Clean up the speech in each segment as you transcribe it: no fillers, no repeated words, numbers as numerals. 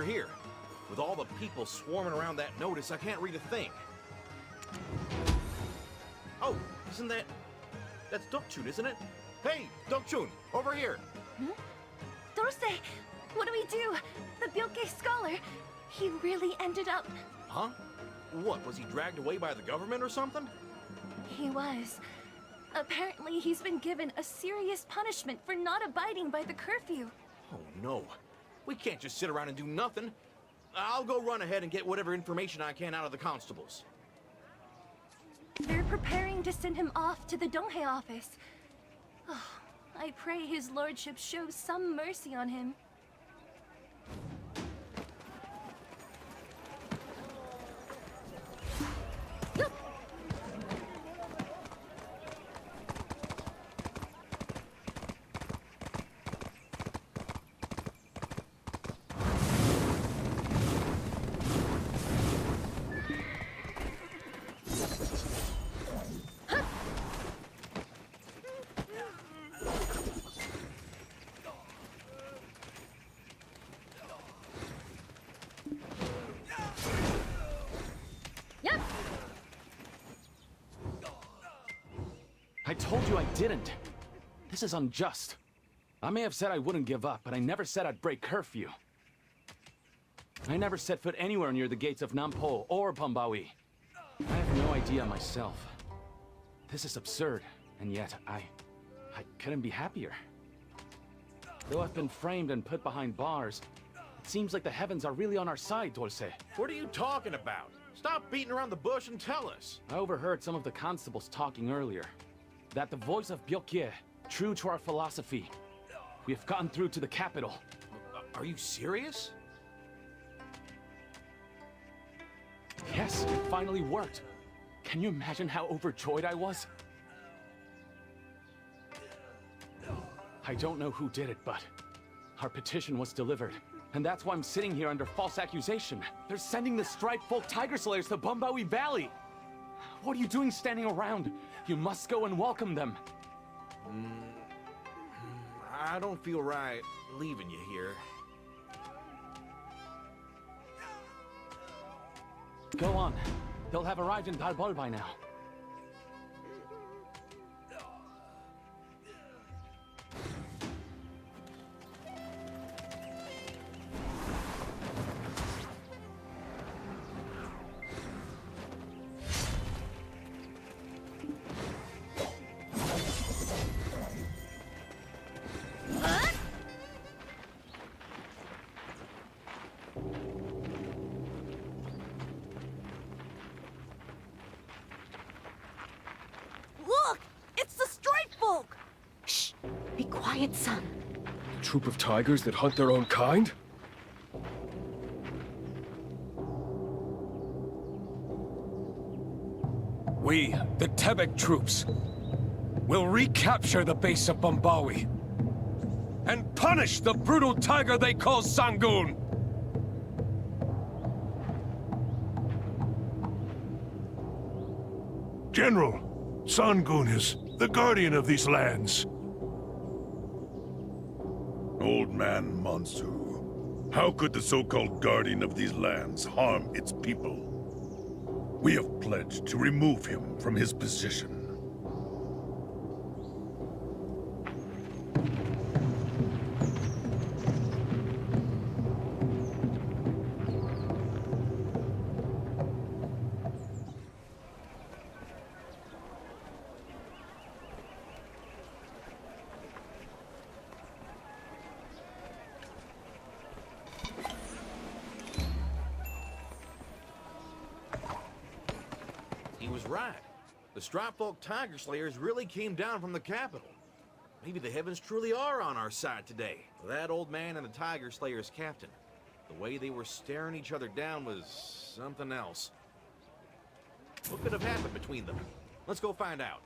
you're here. With all the people swarming around that notice, I can't read a thing. Oh, isn't that... That's Dokchun, isn't it? Hey, Dokchun, over here! Dorsey, what do we do? The Byoke scholar, he really ended up... Huh? What, was he dragged away by the government or something? He was. Apparently, he's been given a serious punishment for not abiding by the curfew. Oh no. We can't just sit around and do nothing. I'll go run ahead and get whatever information I can out of the constables. They're preparing to send him off to the Donghae office. Oh, I pray his lordship shows some mercy on him. I told you I didn't. This is unjust. I may have said I wouldn't give up, but I never said I'd break curfew. I never set foot anywhere near the gates of Nampo or Pambawi. I have no idea myself. This is absurd, and yet I couldn't be happier. Though I've been framed and put behind bars, it seems like the heavens are really on our side, Dulce. What are you talking about? Stop beating around the bush and tell us. I overheard some of the constables talking earlier. That the voice of Byokye, true to our philosophy, we have gotten through to the capital. Are you serious? Yes, it finally worked. Can you imagine how overjoyed I was? I don't know who did it, but our petition was delivered. And that's why I'm sitting here under false accusation. They're sending the Striped Folk Tiger Slayers to Bumbawi Valley. What are you doing standing around? You must go and welcome them. I don't feel right leaving you here. Go on. They'll have arrived in Dalbol by now. Look! It's the Striped Folk! Shh! Be quiet, son. A troop of tigers that hunt their own kind? We, the Tebek troops, will recapture the base of Bumbawi and punish the brutal tiger they call Sangun! General, Sangun is the guardian of these lands. Old man Mansu, how could the so-called guardian of these lands harm its people? We have pledged to remove him from his position. He was right. The Striped Folk Tiger Slayers really came down from the capital. Maybe the heavens truly are on our side today. That old man and the Tiger Slayers captain. The way they were staring each other down was something else. What could have happened between them? Let's go find out.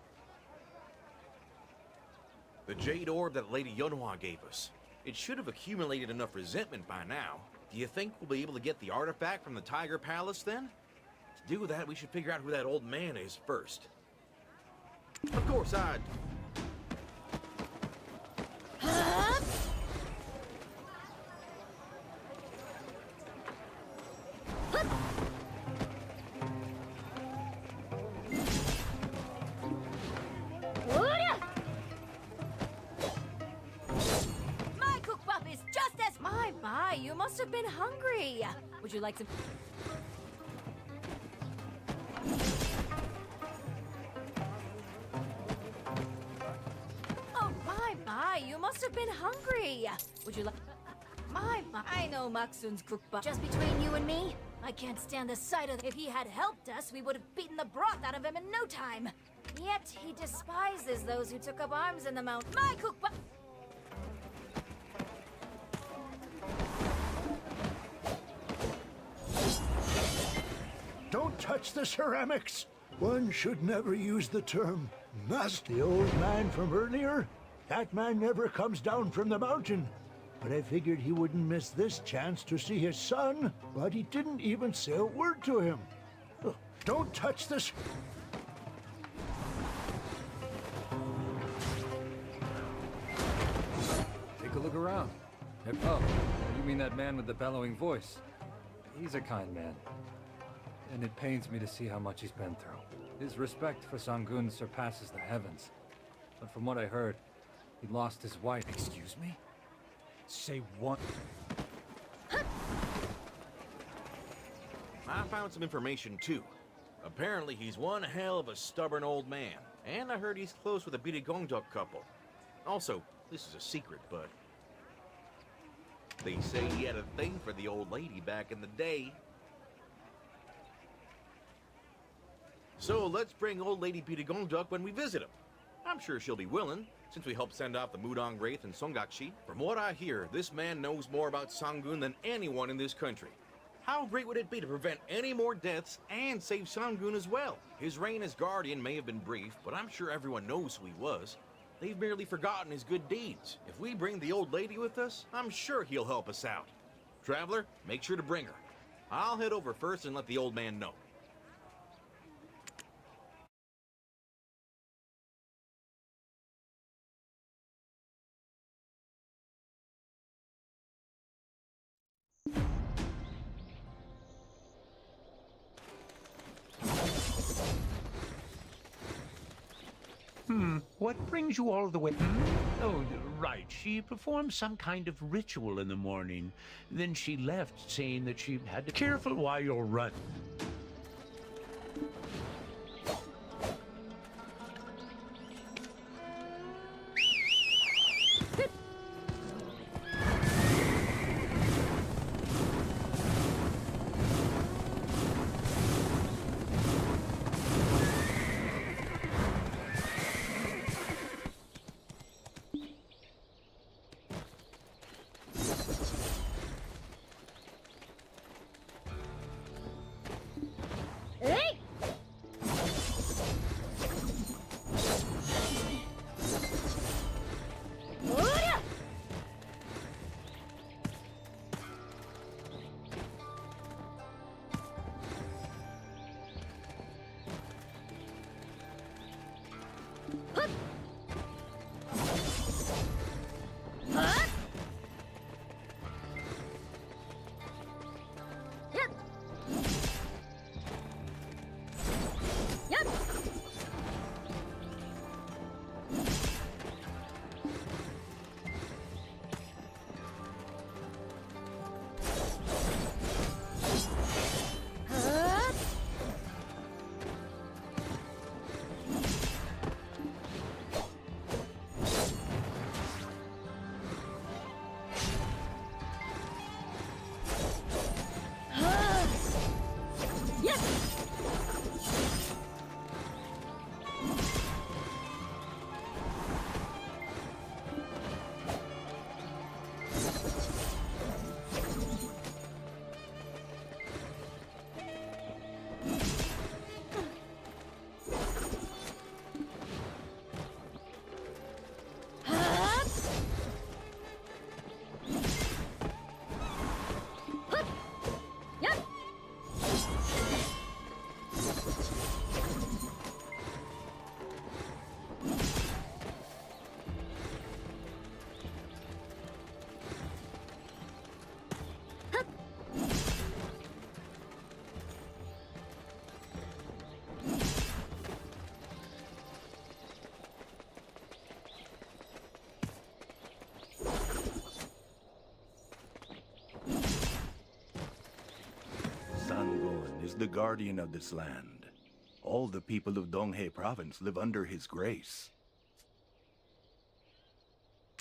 The jade orb that Lady Yonhua gave us. It should have accumulated enough resentment by now. Do you think we'll be able to get the artifact from the Tiger Palace then? To do that, we should figure out who that old man is first. Of course, My cookbop is just as... My, you must have been hungry. Would you like some... Oh, my, you must have been hungry. Would you like... My, I know Maksun's cookbop. Just between you and me, I can't stand the sight of... If he had helped us, we would have beaten the broth out of him in no time. Yet he despises those who took up arms in the mountain. My cookbop... Don't touch the ceramics! One should never use the term master. The old man from earlier? That man never comes down from the mountain. But I figured he wouldn't miss this chance to see his son, but he didn't even say a word to him. Ugh, don't touch this. Take a look around. Hey, Pup, you mean that man with the bellowing voice? He's a kind man. And it pains me to see how much he's been through. His respect for Sangun surpasses the heavens. But from what I heard, he lost his wife. Excuse me? Say what? I found some information too. Apparently he's one hell of a stubborn old man. And I heard he's close with a Bidegongduk couple. Also, this is a secret, but... they say he had a thing for the old lady back in the day. So let's bring old lady Bidegongduk when we visit him. I'm sure she'll be willing, since we helped send off the Mudong Wraith and Songakshi. From what I hear, this man knows more about Sangun than anyone in this country. How great would it be to prevent any more deaths and save Sangun as well? His reign as guardian may have been brief, but I'm sure everyone knows who he was. They've merely forgotten his good deeds. If we bring the old lady with us, I'm sure he'll help us out. Traveler, make sure to bring her. I'll head over first and let the old man know. What brings you all the way? Oh, right. She performed some kind of ritual in the morning. Then she left, saying that she had to... Careful while you're running. is the guardian of this land. All the people of Donghae province live under his grace.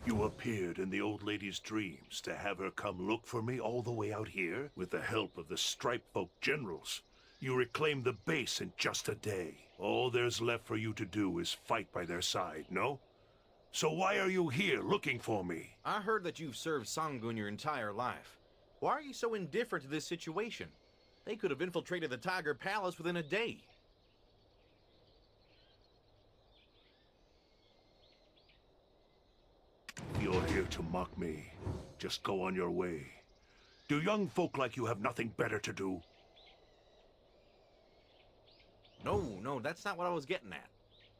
You appeared in the old lady's dreams to have her come look for me all the way out here? With the help of the Stripe Folk generals, you reclaimed the base in just a day. All there's left for you to do is fight by their side, no? So why are you here looking for me? I heard that you've served Sangun your entire life. Why are you so indifferent to this situation? They could have infiltrated the Tiger Palace within a day. You're here to mock me. Just go on your way. Do young folk like you have nothing better to do? No, that's not what I was getting at.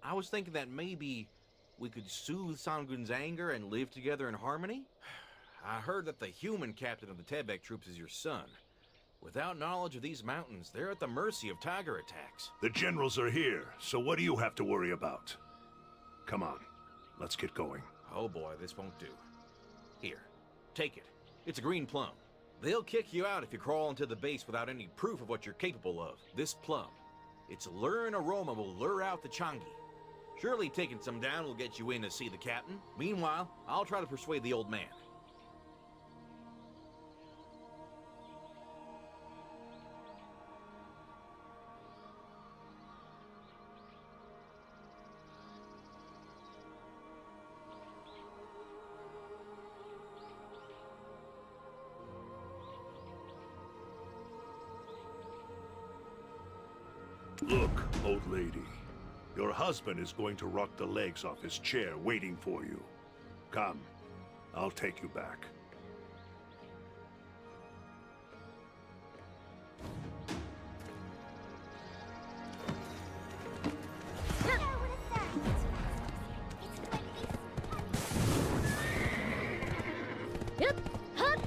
I was thinking that maybe we could soothe Sangun's anger and live together in harmony? I heard that the human captain of the Tebek troops is your son. Without knowledge of these mountains, they're at the mercy of tiger attacks. The generals are here, so what do you have to worry about? Come on, let's get going. Oh boy, this won't do. Here, take it. It's a green plum. They'll kick you out if you crawl into the base without any proof of what you're capable of. This plum, its luring aroma will lure out the Changi. Surely taking some down will get you in to see the captain. Meanwhile, I'll try to persuade the old man. Look, old lady. Your husband is going to rock the legs off his chair waiting for you. Come, I'll take you back. Yep, hup.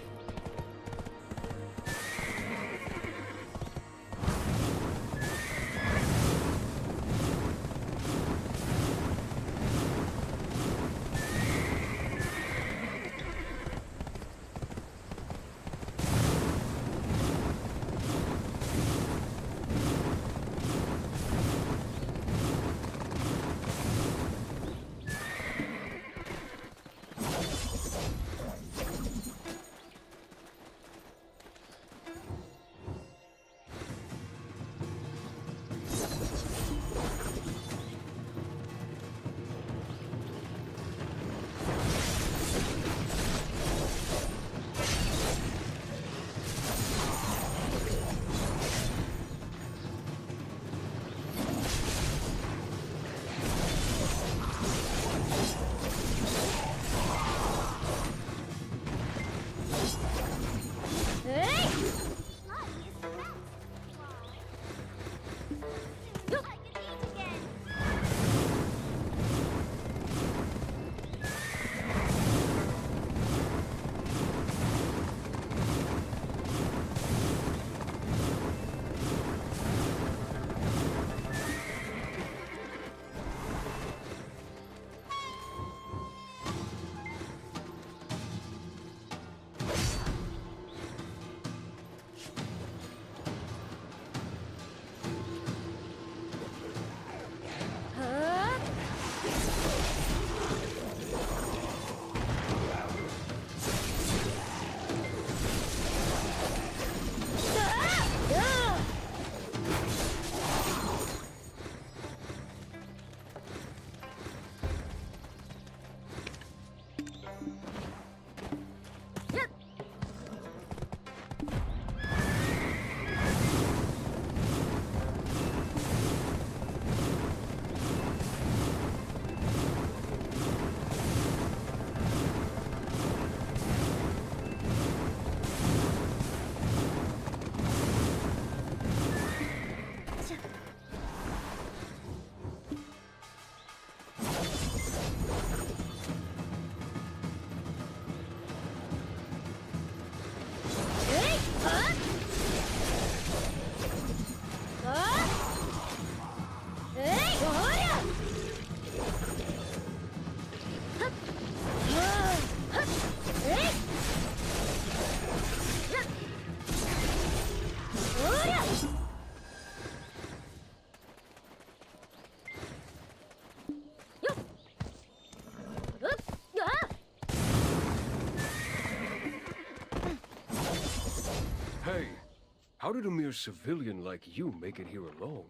How did a mere civilian like you make it here alone?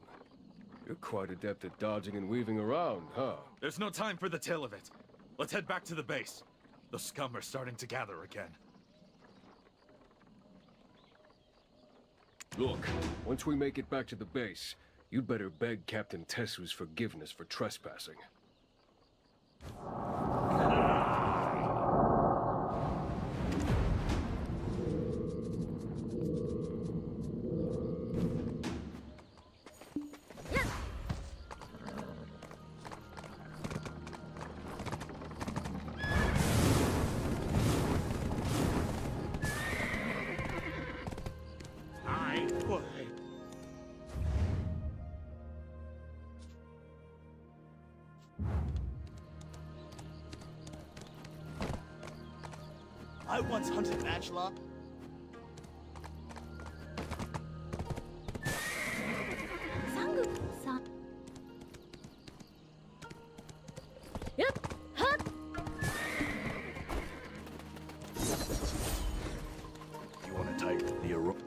You're quite adept at dodging and weaving around, huh? There's no time for the tale of it. Let's head back to the base. The scum are starting to gather again. Look, once we make it back to the base, you'd better beg Captain Tessu's forgiveness for trespassing. I once hunted matchlock. Yep. Hup. You want to tighten the rope?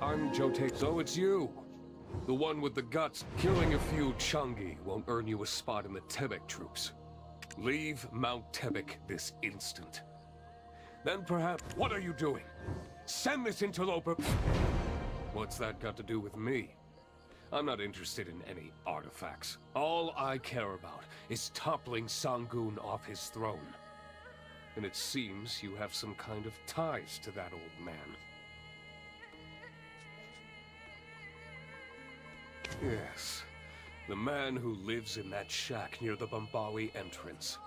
I'm Jote. So it's you. The one with the guts. Killing a few Changi won't earn you a spot in the Tebek troops. Leave Mount Tebek this instant. Then perhaps... What are you doing? Send this interloper... What's that got to do with me? I'm not interested in any artifacts. All I care about is toppling Sangun off his throne. And it seems you have some kind of ties to that old man. Yes, the man who lives in that shack near the Bombawi entrance.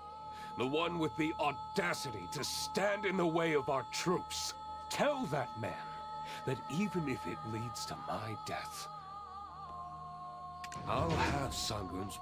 The one with the audacity to stand in the way of our troops. Tell that man that even if it leads to my death, I'll have Sangun's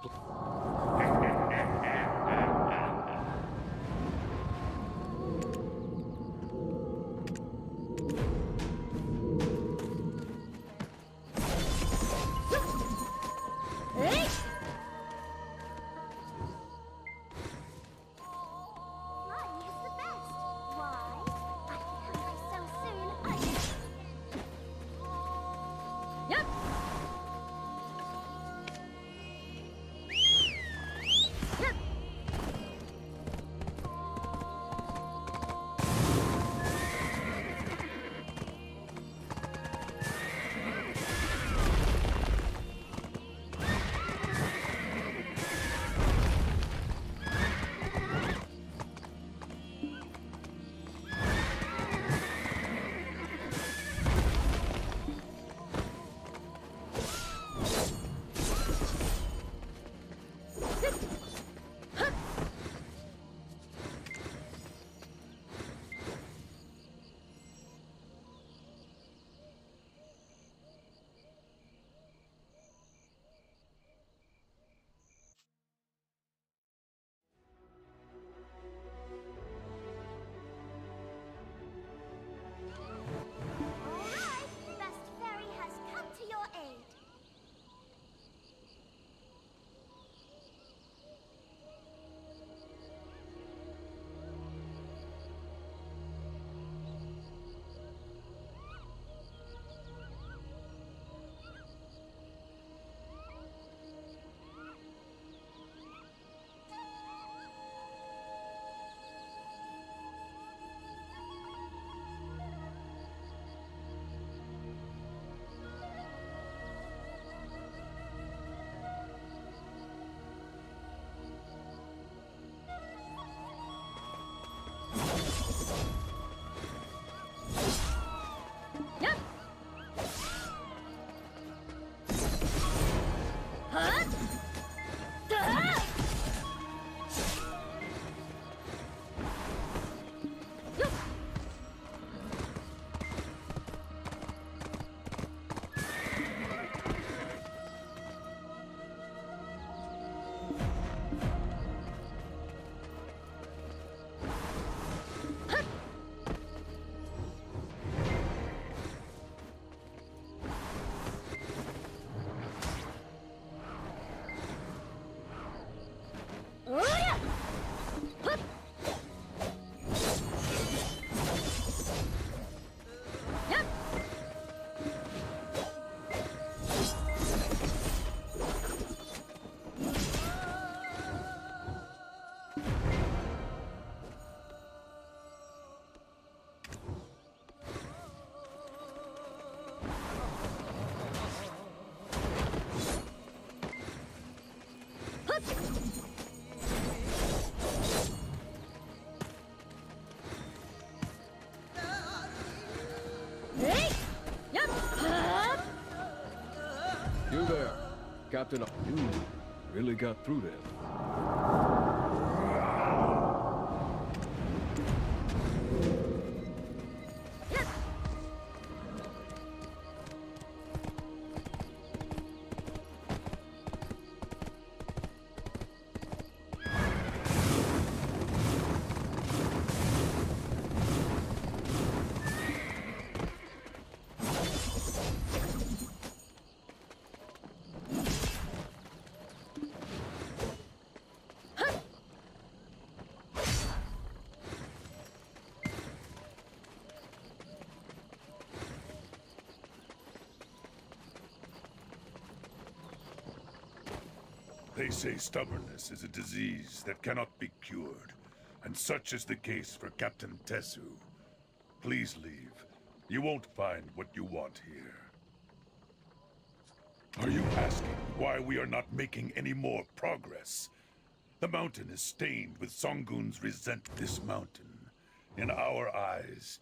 You there, Captain. You really got through to him. They say stubbornness is a disease that cannot be cured, and such is the case for Captain Tessu. Please leave. You won't find what you want here. Are you asking why we are not making any more progress? The mountain is stained with Songun's resentment. This mountain, in our eyes,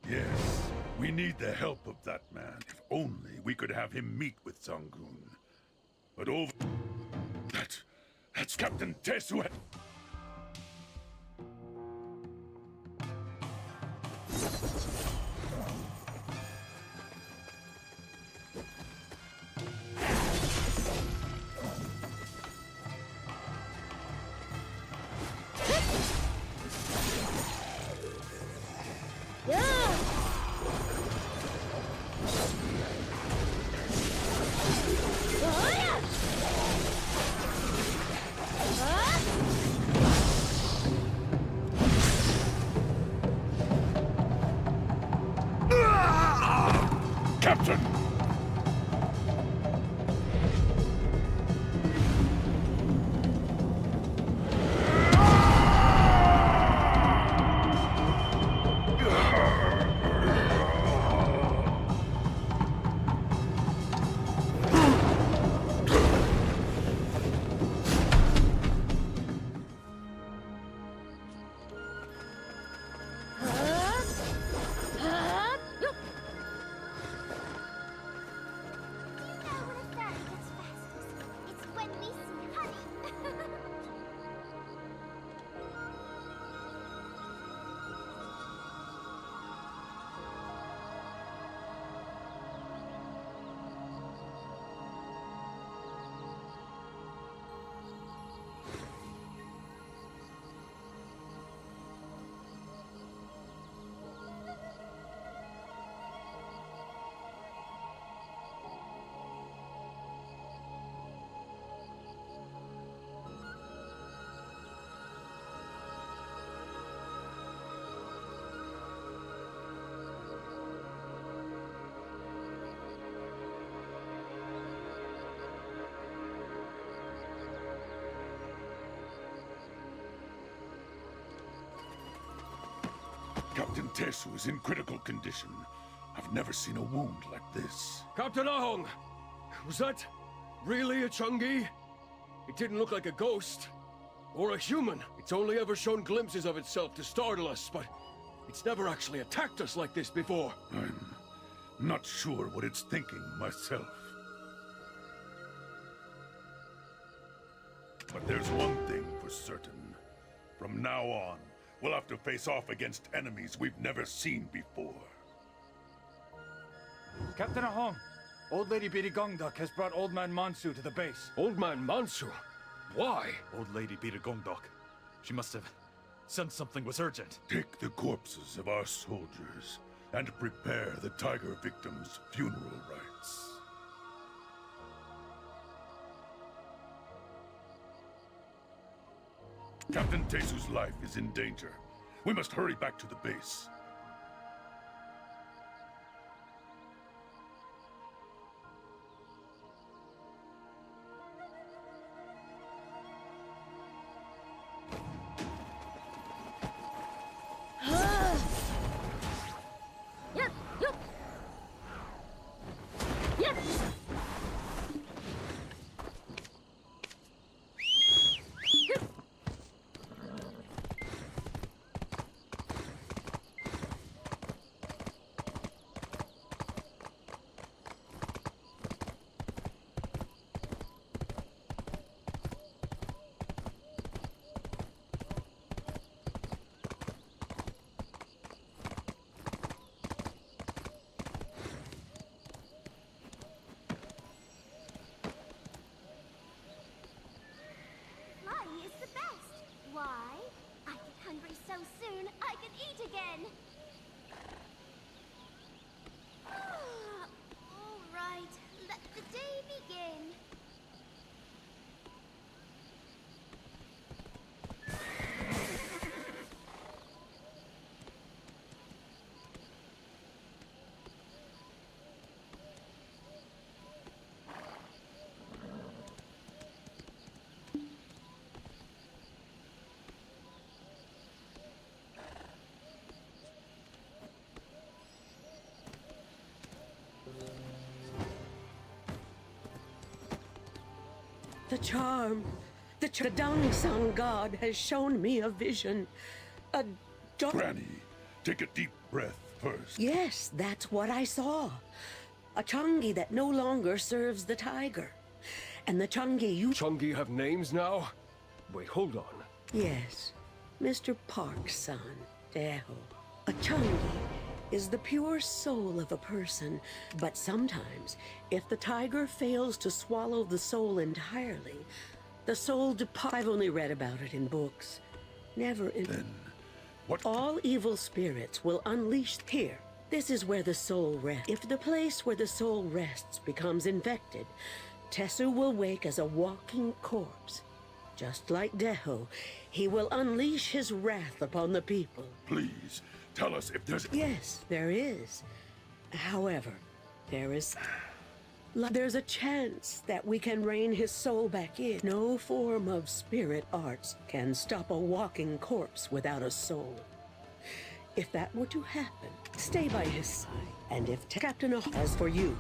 yes, we need the help of that man. If only we could have him meet with Songun. But over... That's Captain Tessu. Captain! Captain Tessu is in critical condition. I've never seen a wound like this. Captain Ahong! Was that really a Chungi? It didn't look like a ghost. Or a human. It's only ever shown glimpses of itself to startle us, but it's never actually attacked us like this before. I'm not sure what it's thinking myself. But there's one thing for certain. From now on, we'll have to face off against enemies we've never seen before. Captain Ahong, Old Lady Birigongdok has brought Old Man Mansu to the base. Old Man Mansu? Why? Old Lady Birigongdok. She must have sensed something was urgent. Take the corpses of our soldiers and prepare the tiger victims' funeral rites. Captain Tessu's life is in danger. We must hurry back to the base. The charm. The Dung Sun God has shown me a vision. Granny, take a deep breath first. Yes, that's what I saw. A Changi that no longer serves the tiger. And the Changi you... Changi have names now? Wait, hold on. Yes, Mr. Park's son, Deho. A Changi is the pure soul of a person, but sometimes, if the tiger fails to swallow the soul entirely, the soul departs. I've only read about it in books. Never in... Then, what... All evil spirits will unleash here. This is where the soul rests. If the place where the soul rests becomes infected, Tessu will wake as a walking corpse. Just like Deho, he will unleash his wrath upon the people. Please, tell us if there's... Yes, there is. However, there's a chance that we can rein his soul back in. No form of spirit arts can stop a walking corpse without a soul. If that were to happen, stay by his side. And if Captain as for you,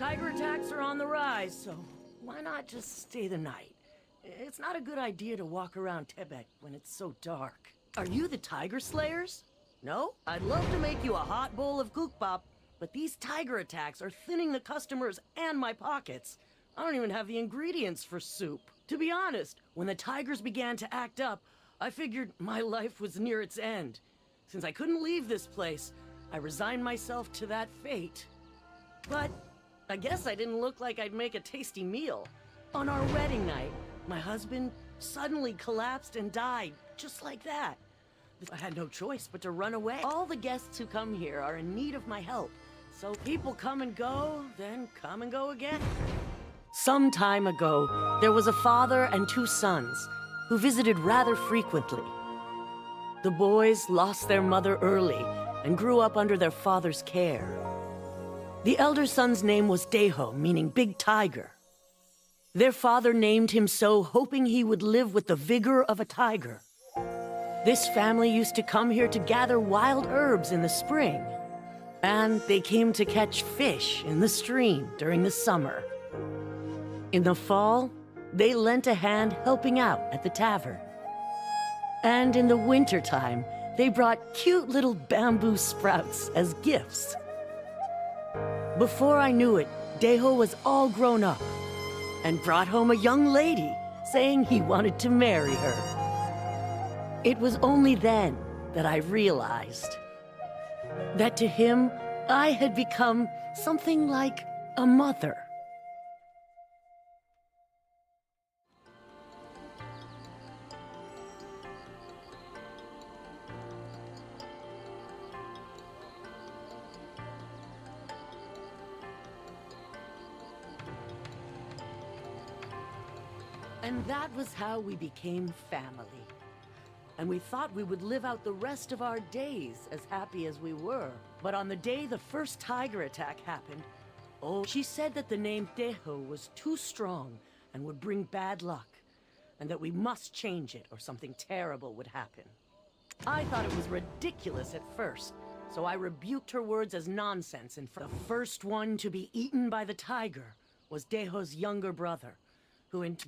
Tiger attacks are on the rise, so why not just stay the night? It's not a good idea to walk around Tebek when it's so dark. Are you the Tiger Slayers? No? I'd love to make you a hot bowl of Gookbop, but these tiger attacks are thinning the customers and my pockets. I don't even have the ingredients for soup. To be honest, when the tigers began to act up, I figured my life was near its end. Since I couldn't leave this place, I resigned myself to that fate. But I guess I didn't look like I'd make a tasty meal. On our wedding night, my husband suddenly collapsed and died, just like that. I had no choice but to run away. All the guests who come here are in need of my help, so people come and go, then come and go again. Some time ago, there was a father and 2 sons who visited rather frequently. The boys lost their mother early and grew up under their father's care. The elder son's name was Deho, meaning Big Tiger. Their father named him so, hoping he would live with the vigor of a tiger. This family used to come here to gather wild herbs in the spring, and they came to catch fish in the stream during the summer. In the fall, they lent a hand helping out at the tavern. And in the wintertime, they brought cute little bamboo sprouts as gifts. Before I knew it, Deho was all grown up and brought home a young lady, saying he wanted to marry her. It was only then that I realized that to him, I had become something like a mother. And that was how we became family. And we thought we would live out the rest of our days as happy as we were. But on the day the first tiger attack happened, she said that the name Deho was too strong and would bring bad luck, and that we must change it or something terrible would happen. I thought it was ridiculous at first, so I rebuked her words as nonsense. And the first one to be eaten by the tiger was Deho's younger brother,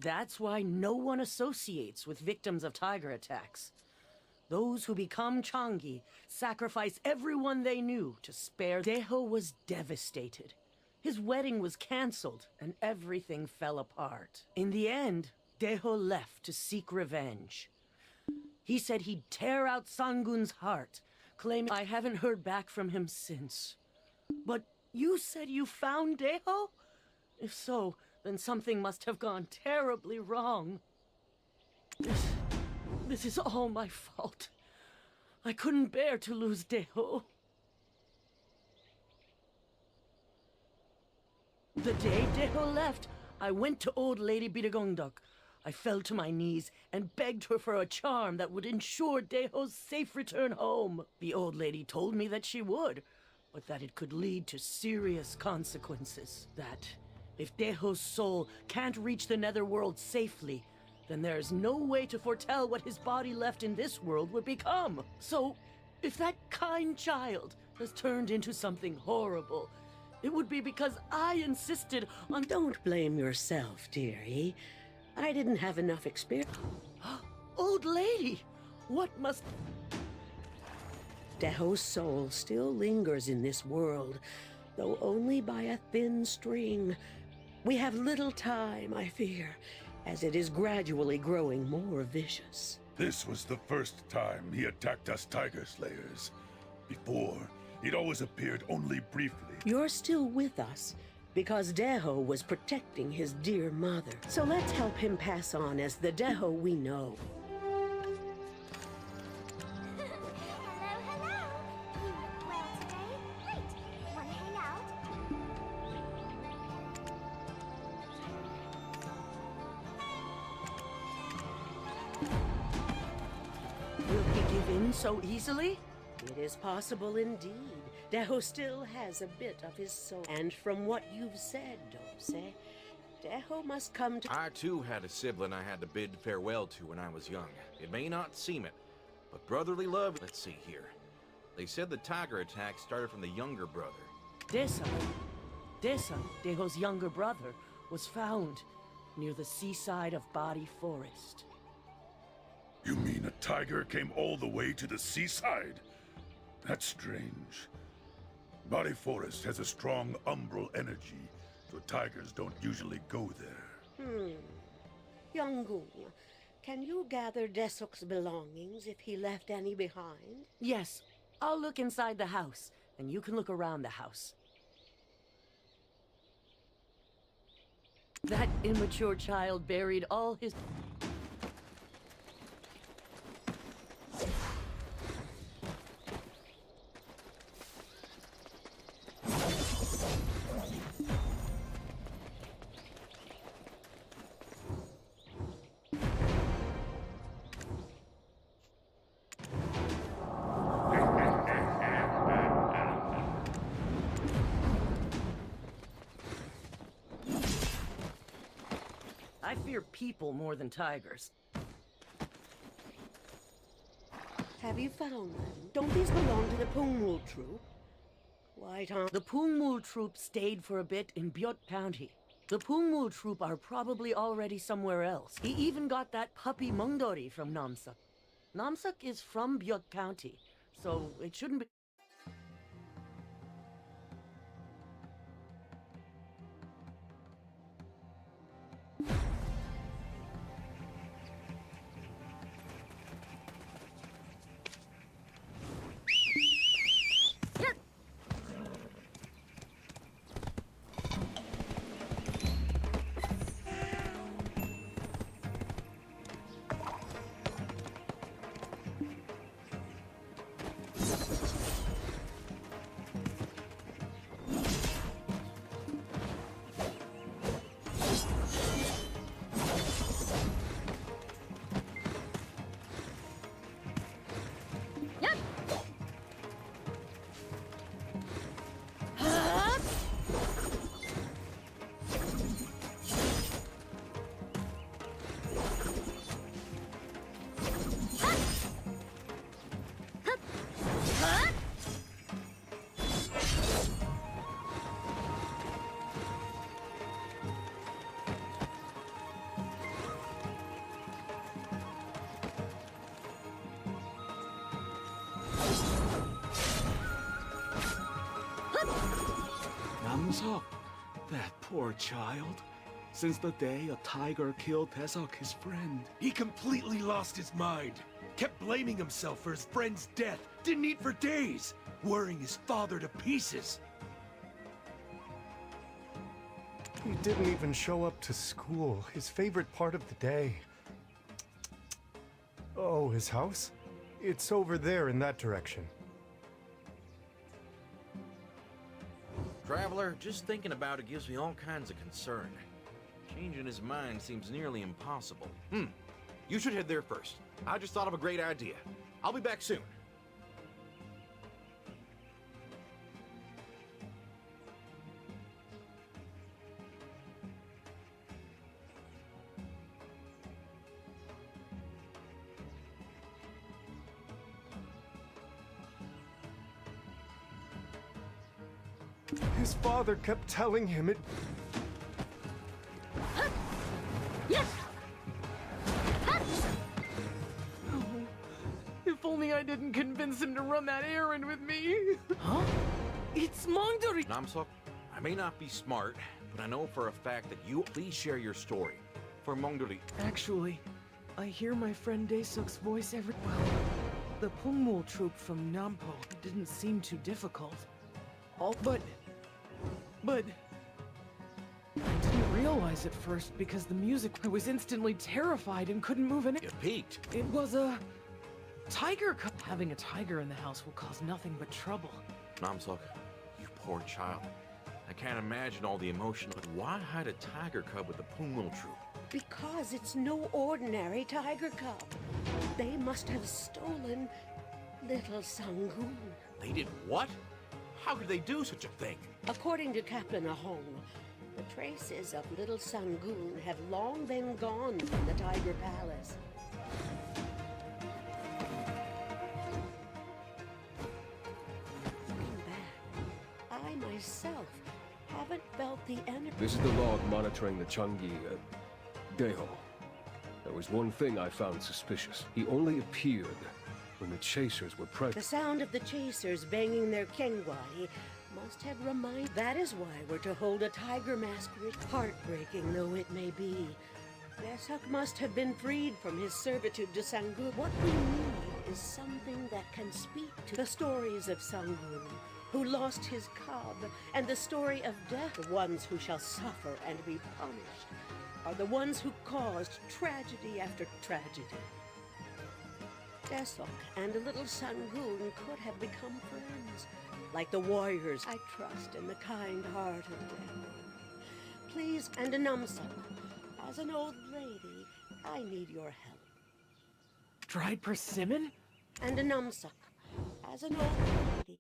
that's why no one associates with victims of tiger attacks. Those who become Changi sacrifice everyone they knew to spare. Deho was devastated. His wedding was cancelled, and everything fell apart. In the end, Deho left to seek revenge. He said he'd tear out Sangun's heart, claiming I haven't heard back from him since. But you said you found Deho? If so, then something must have gone terribly wrong. This is all my fault. I couldn't bear to lose Deho. The day Deho left, I went to old Lady Bidagongdok. I fell to my knees and begged her for a charm that would ensure Deho's safe return home. The old lady told me that she would, but that it could lead to serious consequences. That if Deho's soul can't reach the netherworld safely, then there is no way to foretell what his body left in this world would become. So, if that kind child has turned into something horrible, it would be because I insisted on— Don't blame yourself, dearie. I didn't have enough experience. Old lady, what must— Deho's soul still lingers in this world, though only by a thin string. We have little time, I fear, as it is gradually growing more vicious. This was the first time he attacked us Tiger Slayers. Before, he'd always appeared only briefly. You're still with us, because Deho was protecting his dear mother. So let's help him pass on as the Deho we know. Will he give in so easily? It is possible indeed. Deho still has a bit of his soul. And from what you've said, Dose, Deho must come to— I too had a sibling I had to bid farewell to when I was young. It may not seem it, but brotherly love— Let's see here. They said the tiger attack started from the younger brother. Desa, Deho's younger brother, was found near the seaside of Body Forest. You mean a tiger came all the way to the seaside? That's strange. Body Forest has a strong umbral energy, so tigers don't usually go there. Yongung, can you gather Desok's belongings if he left any behind? Yes, I'll look inside the house, and you can look around the house. That immature child buried all his— I fear people more than tigers. Have you found them? Don't these belong to the Pungmul troop? Quite on. The Pungmul troop stayed for a bit in Byot County. The Pungmul troop are probably already somewhere else. He even got that puppy Mungdori from Namsak. Namsak is from Byot County, so it shouldn't be— Namsok, that poor child. Since the day a tiger killed Tesok, his friend. He completely lost his mind. Kept blaming himself for his friend's death. Didn't eat for days. Worrying his father to pieces. He didn't even show up to school, his favorite part of the day. Oh, his house? It's over there in that direction. Traveler, just thinking about it gives me all kinds of concern. Changing his mind seems nearly impossible. You should head there first. I just thought of a great idea. I'll be back soon. His father kept telling him it... If only I didn't convince him to run that errand with me. Huh? It's Mongdori! Namsok, I may not be smart, but I know for a fact that you... Please share your story. For Mongdori. Actually, I hear my friend Daesuk's voice every... Well, the Pungmul troop from Nampo didn't seem too difficult. But I didn't realize at first because the music... I was instantly terrified and couldn't move an... You peeked. It was a... tiger cub. Having a tiger in the house will cause nothing but trouble. Namsok, you poor child. I can't imagine all the emotion, but why hide a tiger cub with the Pungmul troop? Because it's no ordinary tiger cub. They must have stolen little Sangun. They did what? How could they do such a thing? According to Captain Ahong, the traces of little Sangun have long been gone from the Tiger Palace. Looking back, I myself haven't felt the energy. This is the log monitoring the Changi, Deho. There was one thing I found suspicious. He only appeared when the chasers were present. The sound of the chasers banging their kengwai must have reminded... That is why we're to hold a tiger mask. Heartbreaking though it may be, Daesuk must have been freed from his servitude to Sangun. What we need is something that can speak to the stories of Sangun, who lost his cub, and the story of death. The ones who shall suffer and be punished are the ones who caused tragedy after tragedy. Daesuk and little Sangun could have become friends, like the warriors. I trust in the kind heart of Deho. Please, and Namsuk, as an old lady, I need your help. Dried persimmon? And Namsuk, as an old lady.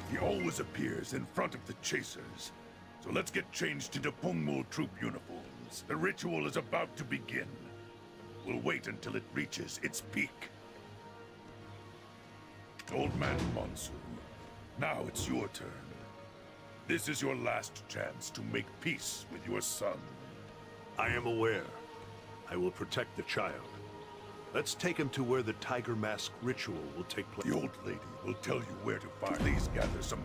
He always appears in front of the chasers. So let's get changed into Pungmul troop uniforms. The ritual is about to begin. We'll wait until it reaches its peak. Old Man Monsoon, now it's your turn. This is your last chance to make peace with your son. I am aware. I will protect the child. Let's take him to where the tiger mask ritual will take place. The old lady will tell you where to find. Please gather some.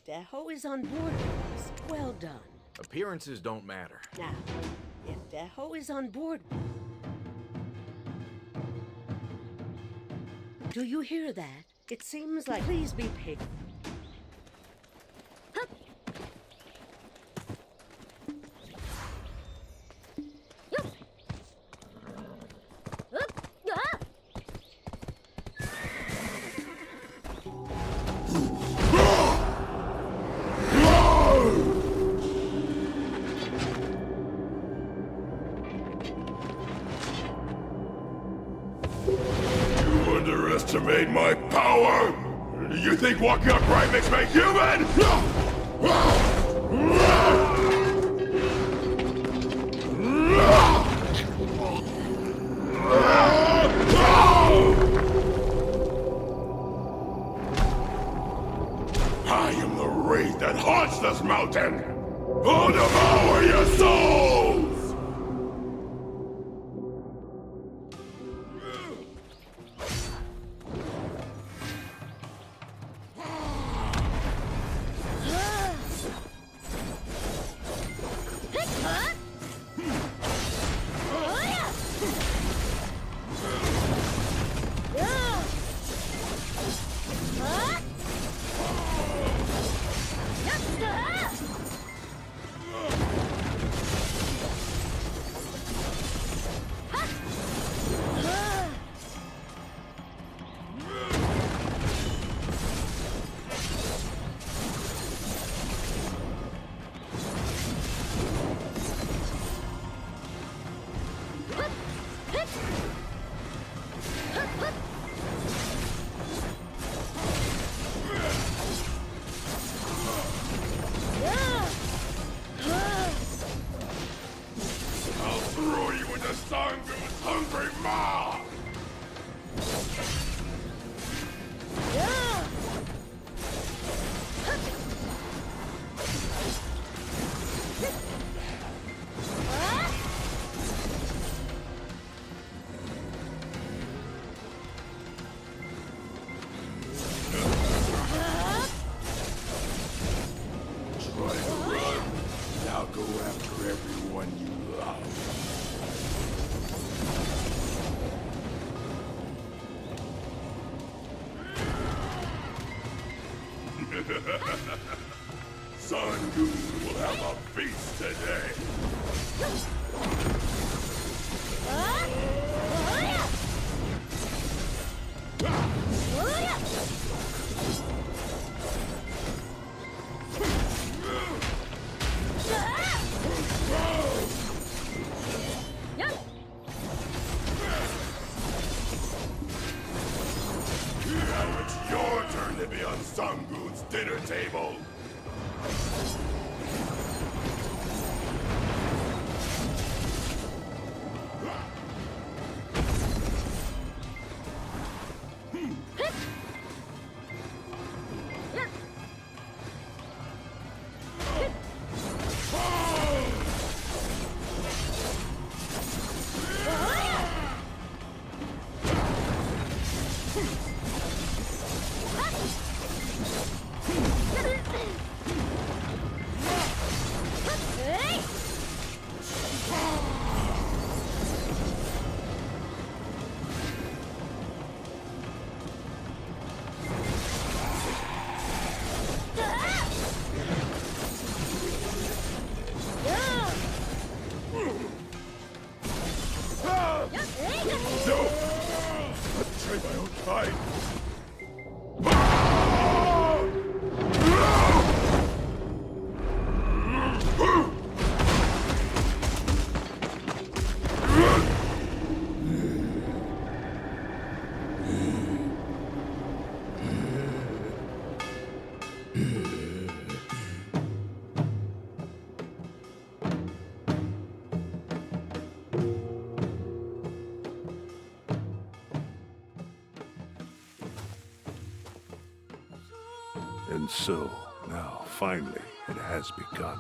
Deho is on board with us. Well done. Appearances don't matter. Now, if Deho is on board... Do you hear that? It seems like... Please be patient. Underestimate my power? You think walking upright makes me human? I am the wraith that haunts this mountain! I'll devour your souls! Sangoon will have a feast today. Now it's your turn to be on Sangoon's dinner table. so, now, finally, it has begun.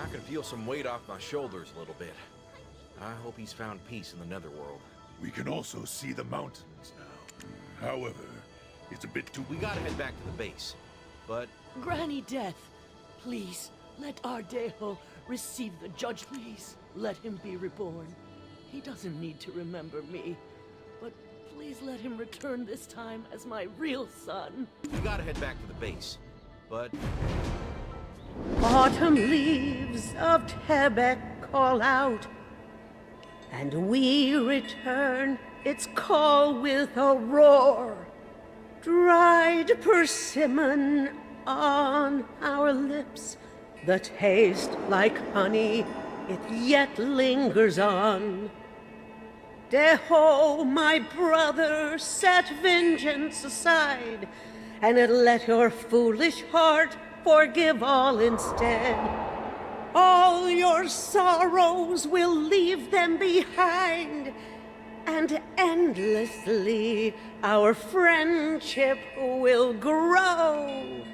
I can feel some weight off my shoulders a little bit. I hope he's found peace in the netherworld. We can also see the mountains now. However, it's a bit too... We gotta head back to the base, but... Granny Death, please, let Ardejo receive the judge. Please, let him be reborn. He doesn't need to remember me, but please let him return this time as my real son. We gotta head back to the base, but... Autumn leaves of Tebek call out, and we return its call with a roar. Dried persimmon on our lips, the taste like honey, it yet lingers on. Deho, my brother, set vengeance aside, and let your foolish heart forgive all instead. All your sorrows will leave them behind, and endlessly our friendship will grow.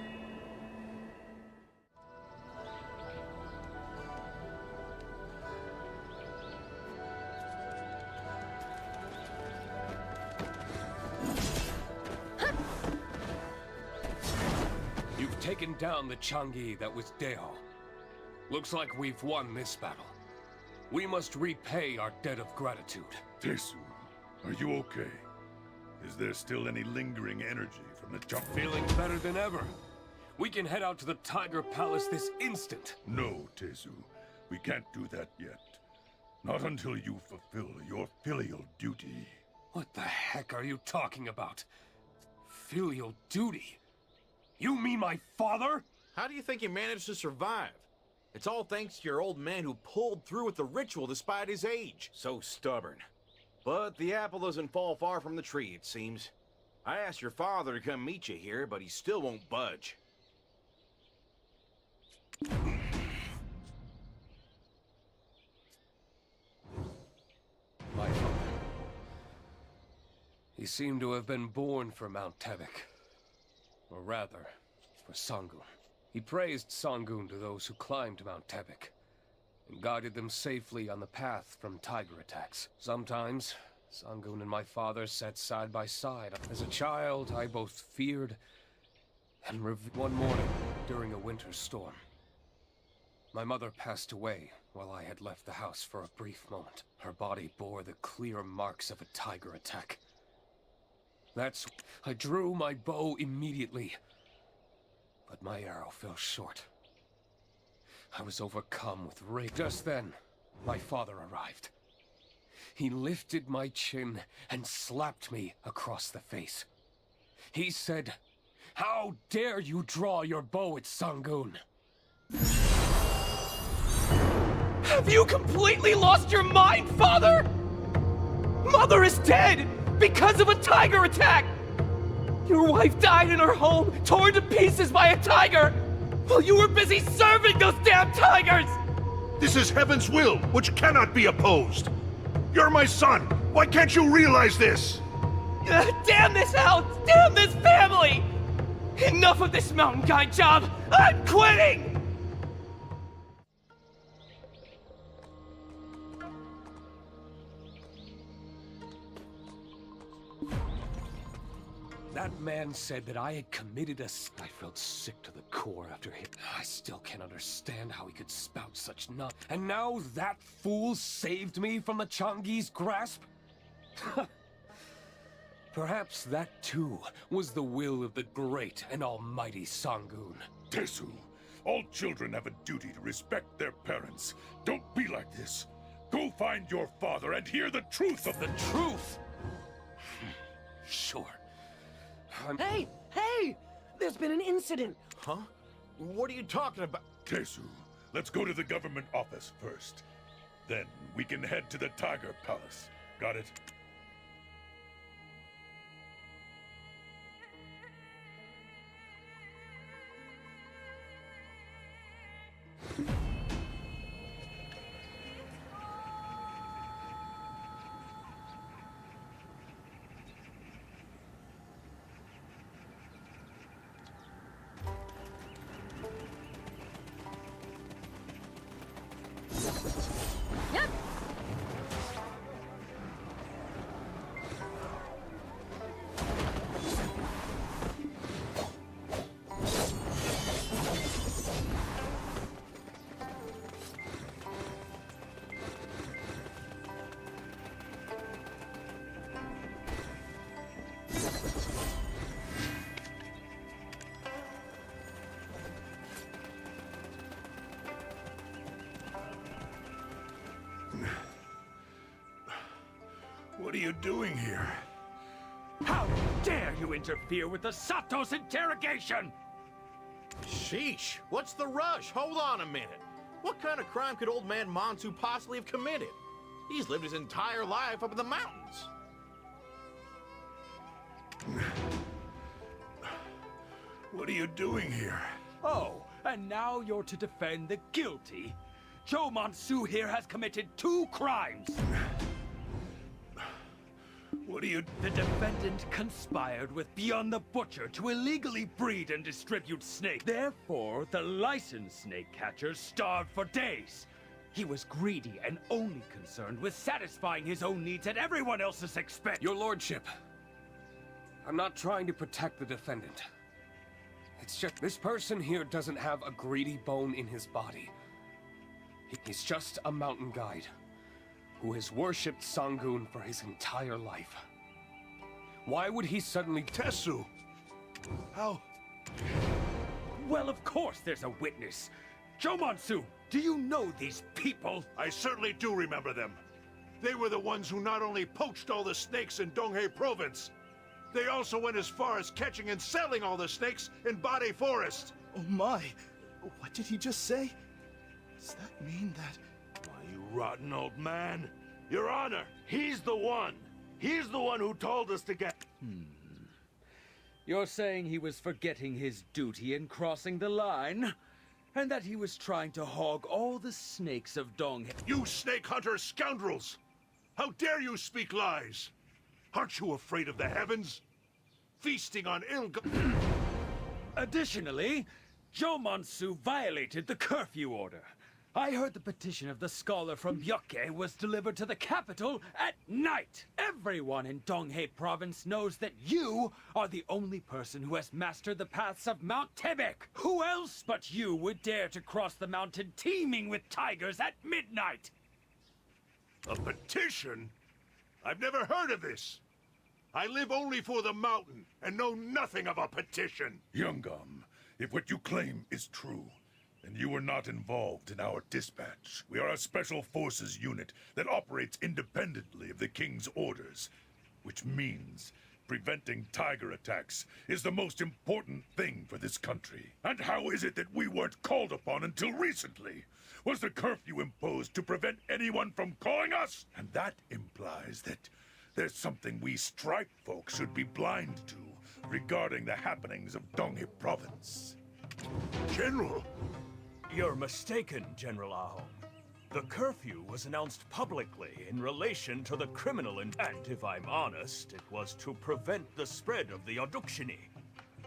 You've taken down the Changi that was Deho. Looks like we've won this battle. We must repay our debt of gratitude. Tesu, are you okay? Is there still any lingering energy from the jump? Feeling better than ever. We can head out to the Tiger Palace this instant. No, Tesu. We can't do that yet. Not until you fulfill your filial duty. What the heck are you talking about? Filial duty? You mean my father? How do you think he managed to survive? It's all thanks to your old man who pulled through with the ritual despite his age. So stubborn. But the apple doesn't fall far from the tree, it seems. I asked your father to come meet you here, but he still won't budge. My father. He seemed to have been born for Mount Tebek. Or rather, for Sangun. He praised Sangun to those who climbed Mount Tebek, and guided them safely on the path from tiger attacks. Sometimes, Sangun and my father sat side by side. As a child, I both feared and one morning, during a winter storm, my mother passed away while I had left the house for a brief moment. Her body bore the clear marks of a tiger attack. I drew my bow immediately, but my arrow fell short. I was overcome with rage. Just then, my father arrived. He lifted my chin and slapped me across the face. He said, "How dare you draw your bow at Sangun?" Have you completely lost your mind, Father? Mother is dead because of a tiger attack! Your wife died in her home, torn to pieces by a tiger, while you were busy serving those damn tigers! This is heaven's will, which cannot be opposed. You're my son. Why can't you realize this? Damn this house! Damn this family! Enough of this mountain guide job! I'm quitting! That man said that I had committed a... I felt sick to the core after him. I still can't understand how he could spout such nonsense. And now that fool saved me from the Changi's grasp? Perhaps that too was the will of the great and almighty Sangun. Tesu, all children have a duty to respect their parents. Don't be like this. Go find your father and hear the truth of the truth. Sure. Hey! Hey! There's been an incident. Huh? What are you talking about? Tesu, let's go to the government office first. Then we can head to the Tiger Palace. Got it? Yep. What are you doing here? How dare you interfere with the Sato's interrogation? Sheesh, what's the rush? Hold on a minute. What kind of crime could old man Monsu possibly have committed? He's lived his entire life up in the mountains. What are you doing here? Oh, and now you're to defend the guilty. Joe Monsu here has committed 2 crimes. What are you... The defendant conspired with Beyond the Butcher to illegally breed and distribute snakes. Therefore, the licensed snake catcher starved for days. He was greedy and only concerned with satisfying his own needs at everyone else's expense. Your lordship, I'm not trying to protect the defendant. It's just this person here doesn't have a greedy bone in his body. He's just a mountain guide who has worshipped Sangun for his entire life. Why would he suddenly... Tesu! How... Well, of course there's a witness. Joe Monsu, do you know these people? I certainly do remember them. They were the ones who not only poached all the snakes in Donghae province, they also went as far as catching and selling all the snakes in Bade Forest. Oh my! What did he just say? Does that mean that... Why, you rotten old man! Your Honor, he's the one! He's the one who told us to get... You're saying he was forgetting his duty in crossing the line? And that he was trying to hog all the snakes of Donghae? You snake hunter scoundrels! How dare you speak lies? Aren't you afraid of the heavens? Feasting on ill... Additionally, Joe Monsu violated the curfew order. I heard the petition of the scholar from Byoke was delivered to the capital at night. Everyone in Donghae province knows that you are the only person who has mastered the paths of Mount Tebek. Who else but you would dare to cross the mountain teeming with tigers at midnight? A petition? I've never heard of this. I live only for the mountain and know nothing of a petition. Youngum, if what you claim is true, and you were not involved in our dispatch. We are a special forces unit that operates independently of the King's orders, which means preventing tiger attacks is the most important thing for this country. And how is it that we weren't called upon until recently? Was the curfew imposed to prevent anyone from calling us? And that implies that there's something we stripe folk should be blind to regarding the happenings of Donghae province. General! You're mistaken, General Ahom. The curfew was announced publicly in relation to the criminal and if I'm honest, it was to prevent the spread of the Odukshini.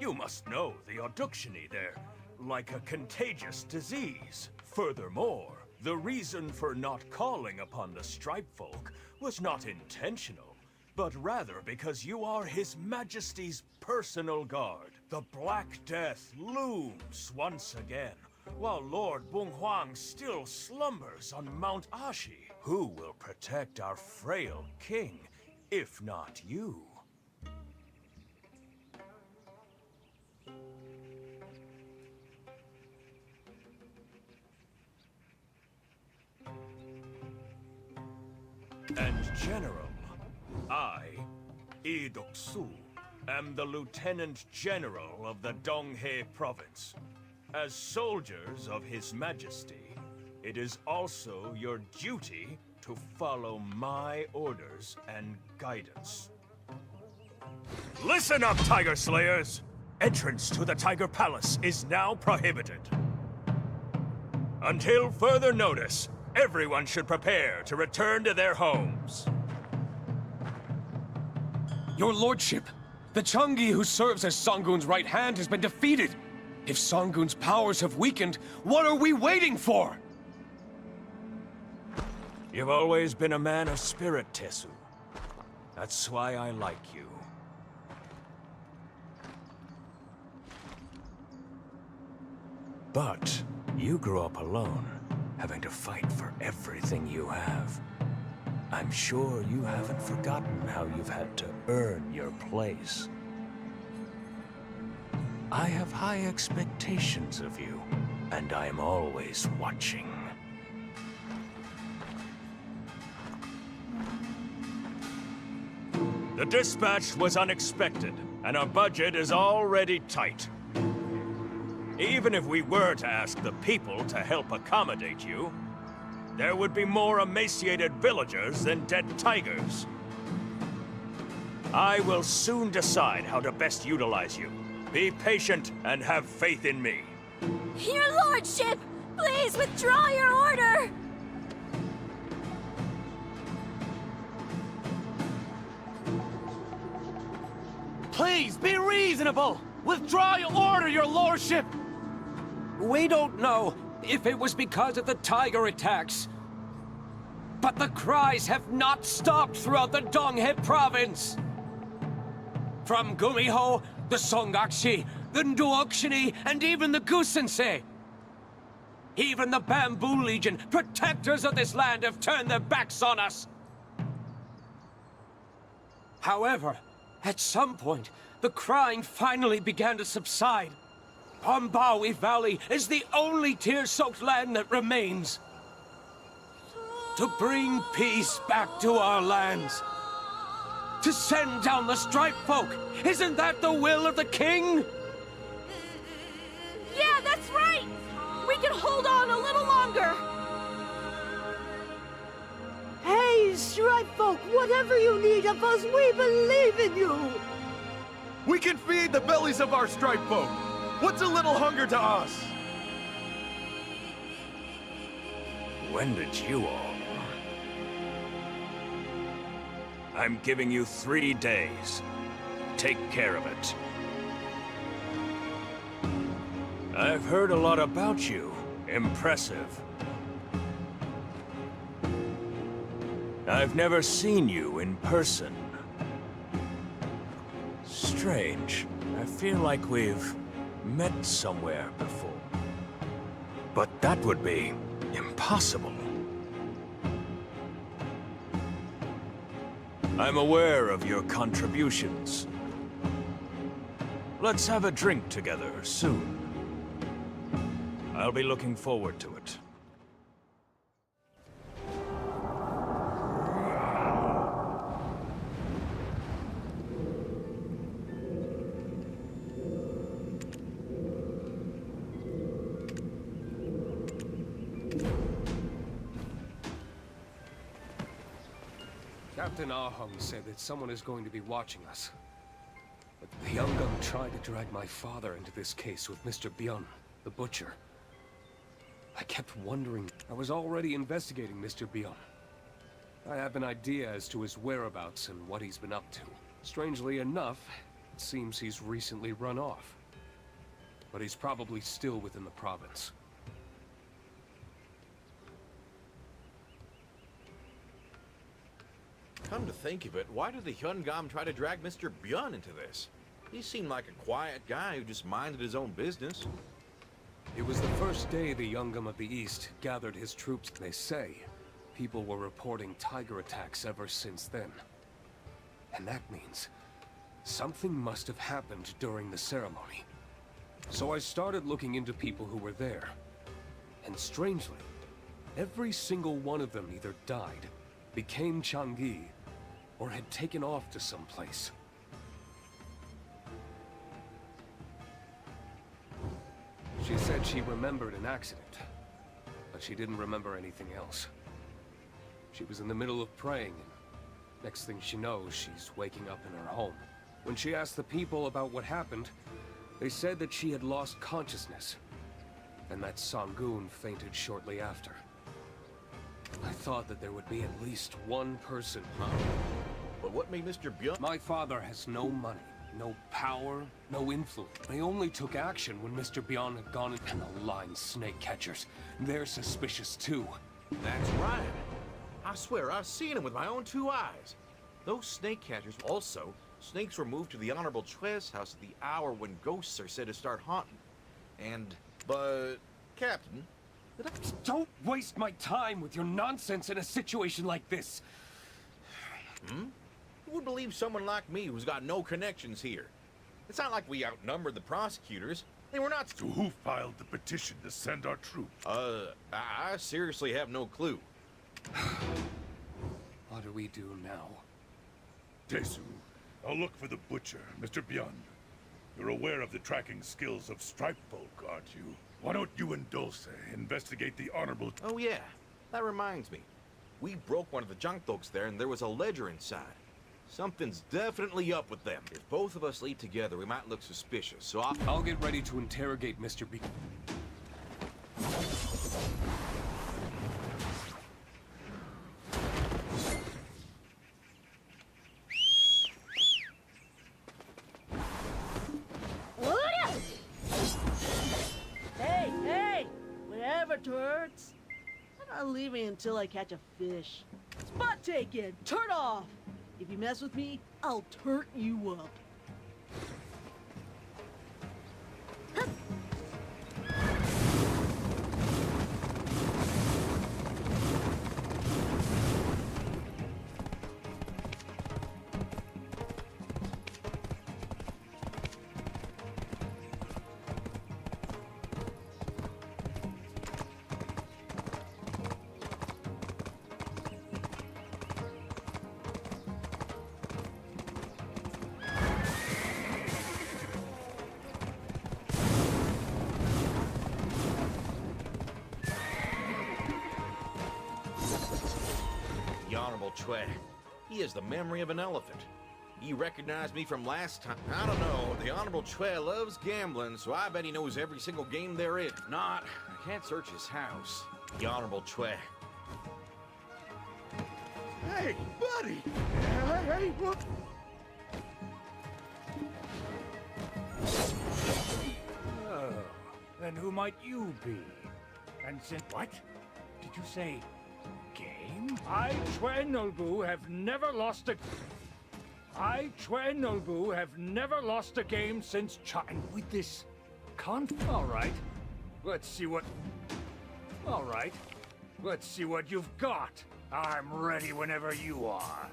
You must know the Odukshini, they're like a contagious disease. Furthermore, the reason for not calling upon the Stripe Folk was not intentional, but rather because you are His Majesty's personal guard. The Black Death looms once again, while Lord Bung Huang still slumbers on Mount Ashi. Who will protect our frail king, if not you? And General, I, Lee Dok-su, am the Lieutenant General of the Donghae Province. As soldiers of His Majesty, it is also your duty to follow my orders and guidance. Listen up, Tiger Slayers! Entrance to the Tiger Palace is now prohibited. Until further notice, everyone should prepare to return to their homes. Your lordship, the Changi who serves as Songun's right hand has been defeated. If Songun's powers have weakened, what are we waiting for? You've always been a man of spirit, Tesu. That's why I like you. But you grew up alone, having to fight for everything you have. I'm sure you haven't forgotten how you've had to earn your place. I have high expectations of you, and I'm always watching. The dispatch was unexpected, and our budget is already tight. Even if we were to ask the people to help accommodate you, there would be more emaciated villagers than dead tigers. I will soon decide how to best utilize you. Be patient and have faith in me. Your lordship! Please withdraw your order! Please, be reasonable! Withdraw your order, your lordship! We don't know if it was because of the tiger attacks, but the cries have not stopped throughout the Donghae province. From Gumiho, the Songakshi, the Nduokshini, and even the Gusensei. Even the Bamboo Legion, protectors of this land, have turned their backs on us. However, at some point, the crying finally began to subside. Bombawi Valley is the only tear-soaked land that remains. To bring peace back to our lands. To send down the Stripe Folk. Isn't that the will of the king? Yeah, that's right! We can hold on a little longer! Hey, Stripe Folk, whatever you need of us, we believe in you! We can feed the bellies of our Stripe Folk. What's a little hunger to us? When did you all? I'm giving you 3 days. Take care of it. I've heard a lot about you. Impressive. I've never seen you in person. Strange. I feel like we've met somewhere before. But that would be impossible. I'm aware of your contributions. Let's have a drink together soon. I'll be looking forward to it. Captain Ahung said that someone is going to be watching us. But the Yungam tried to drag my father into this case with Mr. Byun, the butcher. I kept wondering. I was already investigating Mr. Byun. I have an idea as to his whereabouts and what he's been up to. Strangely enough, it seems he's recently run off. But he's probably still within the province. Come to think of it, why did the Hyungam try to drag Mr. Byun into this? He seemed like a quiet guy who just minded his own business. It was the first day the Yungam of the East gathered his troops. They say people were reporting tiger attacks ever since then. And that means something must have happened during the ceremony. So I started looking into people who were there. And strangely, every single one of them either died, became Changi, or had taken off to some place. She said she remembered an accident, but she didn't remember anything else. She was in the middle of praying, and next thing she knows, she's waking up in her home. When she asked the people about what happened, they said that she had lost consciousness, and that Sangun fainted shortly after. I thought that there would be at least one person. But what made Mr. Byung... My father has no money, no power, no influence. They only took action when Mr. Byung had gone in. And the lying snake catchers, they're suspicious too. That's right. I swear, I've seen him with my own 2 eyes. Those snake catchers also... Snakes were moved to the Honorable Chue's house at the hour when ghosts are said to start haunting. But... Captain... Don't waste my time with your nonsense in a situation like this. Who would believe someone like me who's got no connections here? It's not like we outnumbered the prosecutors. They were not... So who filed the petition to send our troops? I seriously have no clue. What do we do now? Tesu, I'll look for the butcher, Mr. Byung. You're aware of the tracking skills of Stripe Folk, aren't you? Why don't you and Dulce investigate the Honorable... Oh yeah, that reminds me. We broke one of the junk books there and there was a ledger inside. Something's definitely up with them. If both of us leave together, we might look suspicious, so I'll get ready to interrogate Mr. B. Hey! Whatever, turds. I'm not leaving until I catch a fish. Spot taken! Turn off! If you mess with me, I'll turn you up. The Honorable Chue. He has the memory of an elephant. He recognized me from last time. I don't know. The Honorable Chue loves gambling, so I bet he knows every single game there is. If not, I can't search his house. The Honorable Chue. Hey, buddy! Hey, what? Oh, then who might you be? And since what? Did you say game? I, Chue Nolbu, have never lost a... game since and with this all right. Let's see what... All right. Let's see what you've got. I'm ready whenever you are.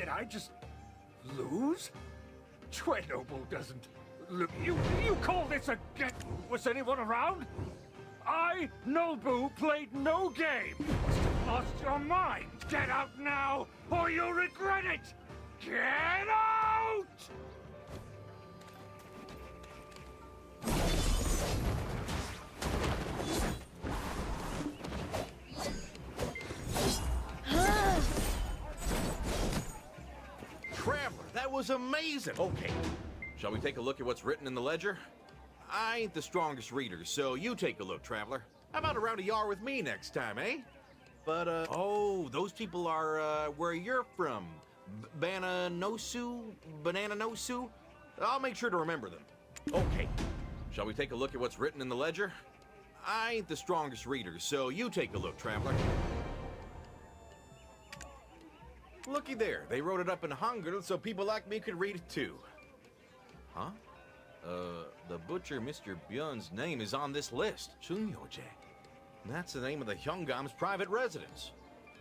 Did I just lose? Noble doesn't look. You call this a get? Was anyone around? I, Nobu, played no game. You must have lost your mind. Get out now, or you'll regret it. Get out! Traveler, that was amazing. Okay, shall we take a look at what's written in the ledger? I ain't the strongest reader, so you take a look, Traveler. How about around a yard with me next time, eh? But, oh, those people are, where you're from. Banana Nosu? I'll make sure to remember them. Okay, shall we take a look at what's written in the ledger? I ain't the strongest reader, so you take a look, Traveler. Looky there, they wrote it up in Hangul so people like me could read it too. Huh? The butcher Mr. Byun's name is on this list. Chungyoje. That's the name of the Hyungam's private residence.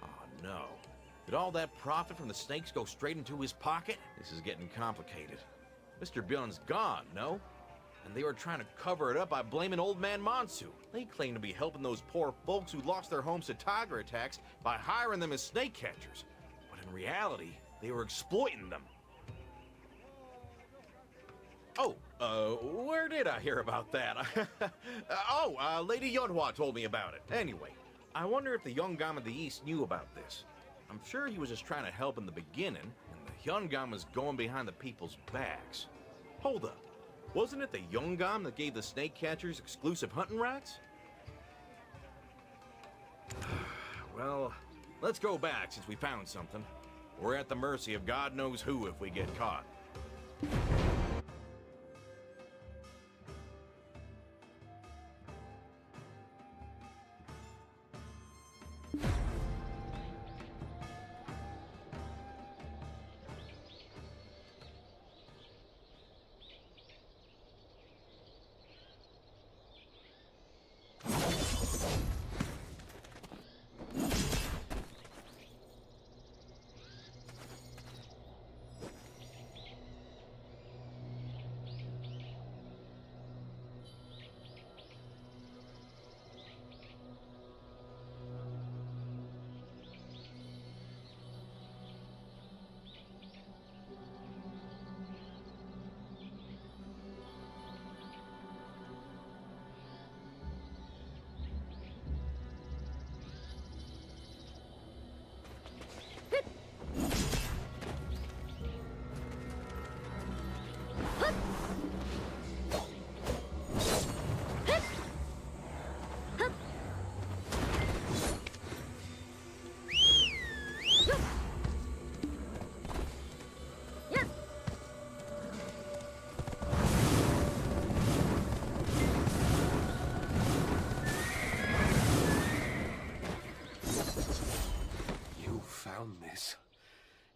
Oh no. Did all that profit from the snakes go straight into his pocket? This is getting complicated. Mr. Byun's gone, no? And they were trying to cover it up by blaming Old Man Monsu. They claim to be helping those poor folks who lost their homes to tiger attacks by hiring them as snake catchers. But in reality, they were exploiting them. Oh, where did I hear about that? Lady Yodhwa told me about it. Anyway, I wonder if the Hyungam of the East knew about this. I'm sure he was just trying to help in the beginning, and the Hyungam was going behind the people's backs. Hold up. Wasn't it the Hyungam that gave the snake catchers exclusive hunting rights? Well, let's go back since we found something. We're at the mercy of God knows who if we get caught.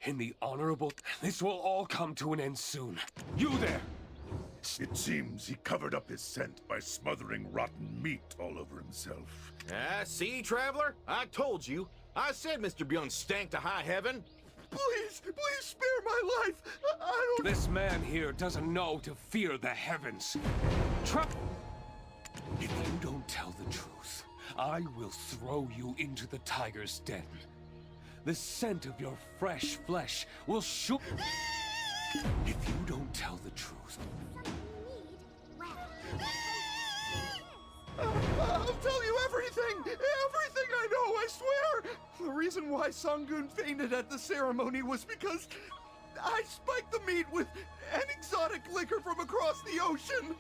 In the honorable... This will all come to an end soon. You there! It seems he covered up his scent by smothering rotten meat all over himself. See, Traveler? I told you. I said Mr. Byun stank to high heaven. Please spare my life. I don't... This man here doesn't know to fear the heavens. If you don't tell the truth, I will throw you into the tiger's den. The scent of your fresh flesh will shoot. If you don't tell the truth. I'll tell you everything! Everything I know, I swear! The reason why Sangun fainted at the ceremony was because I spiked the meat with an exotic liquor from across the ocean.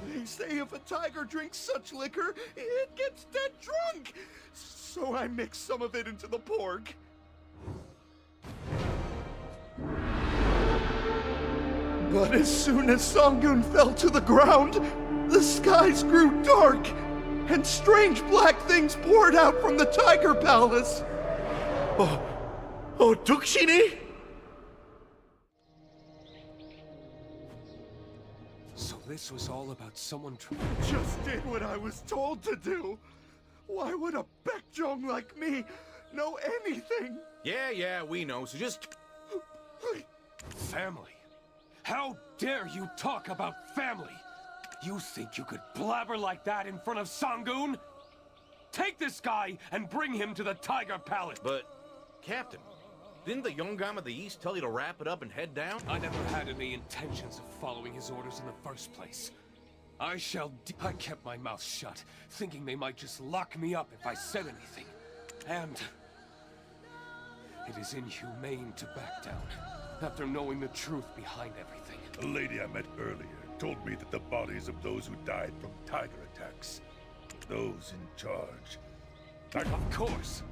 They say if a tiger drinks such liquor, it gets dead drunk. So I mixed some of it into the pork. But as soon as Sangun fell to the ground, the skies grew dark, and strange black things poured out from the Tiger Palace. Oh, Dukshini? So this was all about someone Just did what I was told to do. Why would a Baekjong like me know anything? Yeah, we know, so just... Family? How dare you talk about family? You think you could blabber like that in front of Sangun? Take this guy and bring him to the Tiger Palace. But, Captain, didn't the Yongam of the East tell you to wrap it up and head down? I never had any intentions of following his orders in the first place. I kept my mouth shut, thinking they might just lock me up if I said anything. And it is inhumane to back down, after knowing the truth behind everything. A lady I met earlier told me that the bodies of those who died from tiger attacks were those in charge. Of course.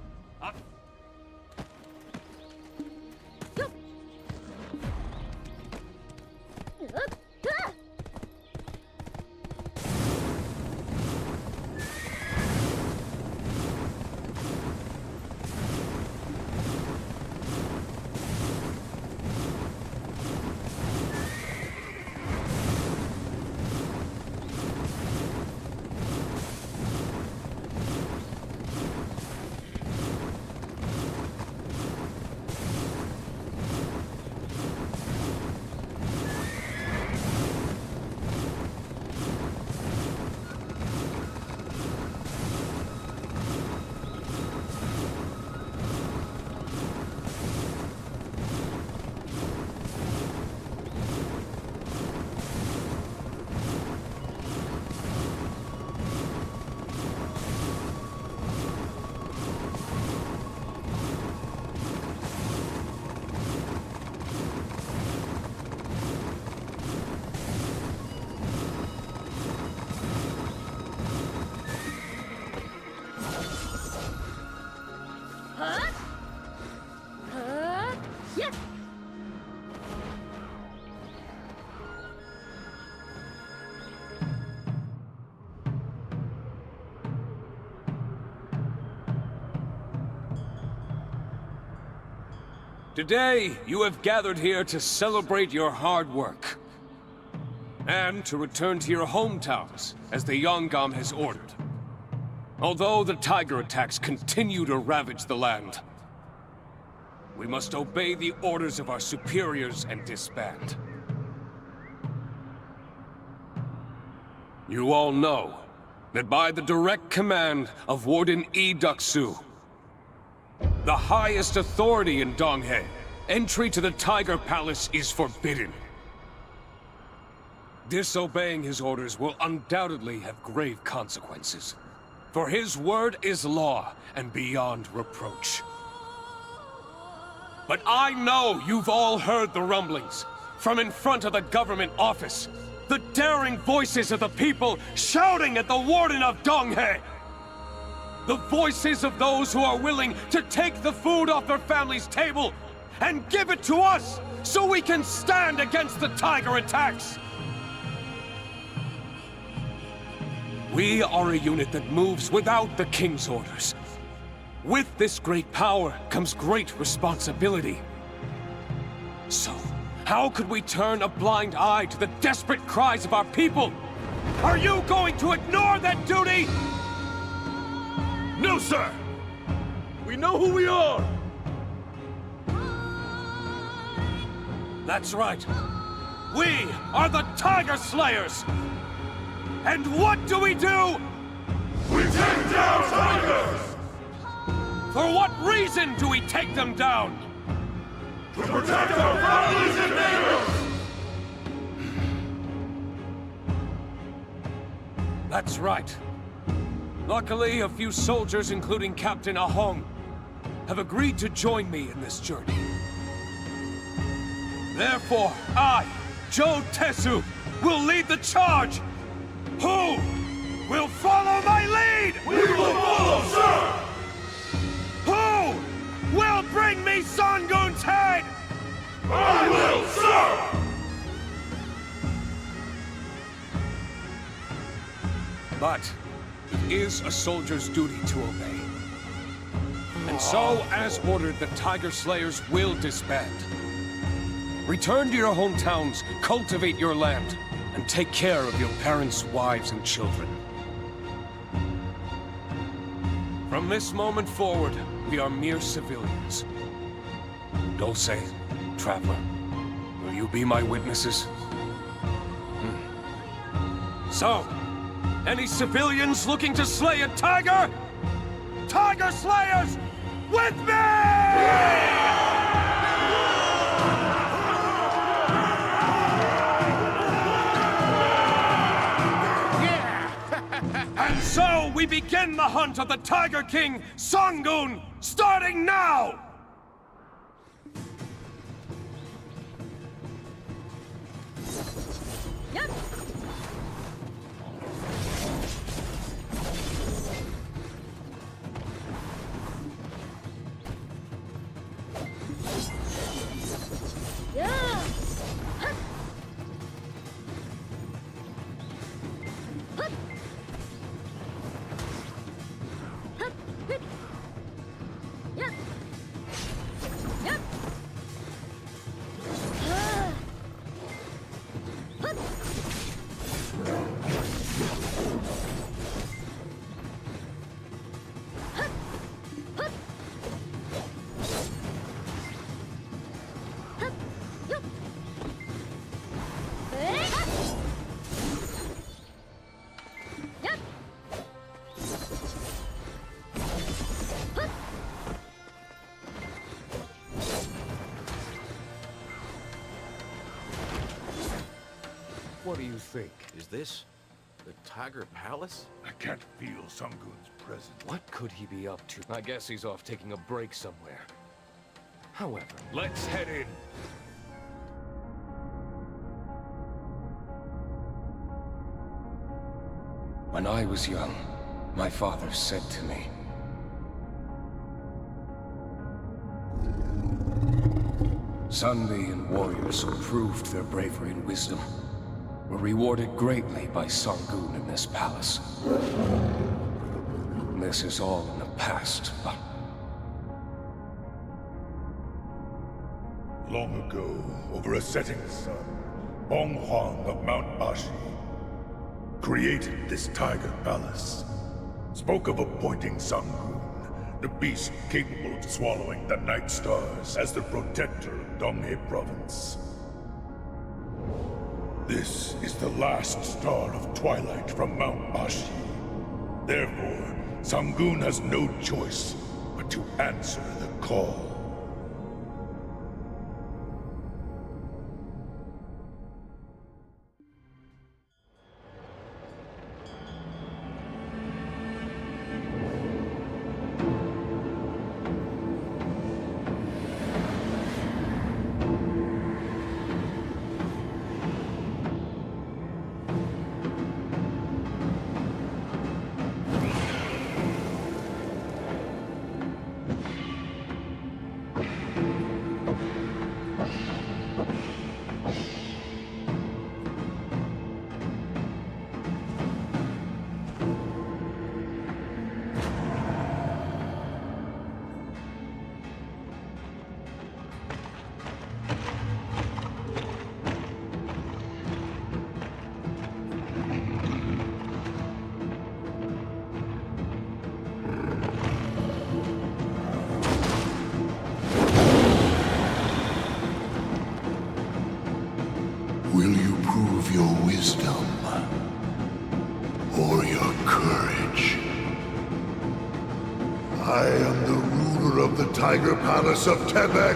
Today, you have gathered here to celebrate your hard work. And to return to your hometowns, as the Yongam has ordered. Although the tiger attacks continue to ravage the land, we must obey the orders of our superiors and disband. You all know that by the direct command of Warden E. Duxu, the highest authority in Donghae, entry to the Tiger Palace is forbidden. Disobeying his orders will undoubtedly have grave consequences. For his word is law and beyond reproach. But I know you've all heard the rumblings from in front of the government office. The daring voices of the people shouting at the Warden of Donghae. The voices of those who are willing to take the food off their family's table and give it to us so we can stand against the tiger attacks. We are a unit that moves without the King's orders. With this great power comes great responsibility. So, how could we turn a blind eye to the desperate cries of our people? Are you going to ignore that duty? No, sir! We know who we are! That's right. We are the Tiger Slayers! And what do? We take down tigers! For what reason do we take them down? To protect our families and neighbors! That's right. Luckily, a few soldiers, including Captain Ahong, have agreed to join me in this journey. Therefore, I, Joe Tesu, will lead the charge! Who will follow my lead? We will follow, sir! Who will bring me Sangun's head? I will, sir! But it is a soldier's duty to obey. And so, as ordered, the Tiger Slayers will disband. Return to your hometowns, cultivate your land, and take care of your parents, wives, and children. From this moment forward, we are mere civilians. Dulce, traveler. Will you be my witnesses? So, any civilians looking to slay a tiger? Tiger Slayers, with me! And so we begin the hunt of the Tiger King, Songun, starting now! Yep. Yeah. Hup. Hup. Hup. Hup. Yep. Yep. Hup. What do you think? Is this the Tiger Palace? I can't feel Songun's presence. What could he be up to? I guess he's off taking a break somewhere. However, let's head in. When I was young, my father said to me, Sunday and warriors who proved their bravery and wisdom were rewarded greatly by Songun in this palace. This is all in the past, but... Long ago, over a setting sun, Bong Huang of Mount Ashi created this Tiger Palace. Spoke of appointing Songun, the beast capable of swallowing the night stars, as the protector of Donghae Province. This is the last star of twilight from Mount Ashi. Therefore, Songun has no choice but to answer the call. Will you prove your wisdom or your courage? I am the ruler of the Tiger Palace of Tebek,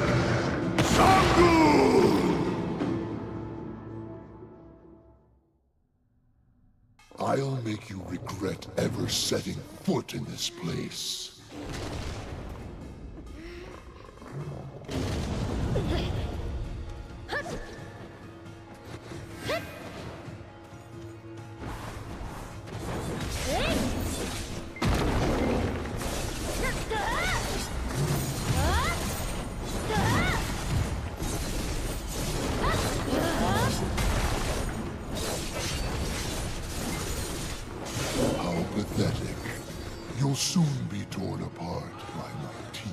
Songun! I'll make you regret ever setting foot in this place. How pathetic. You'll soon be torn apart by my teeth.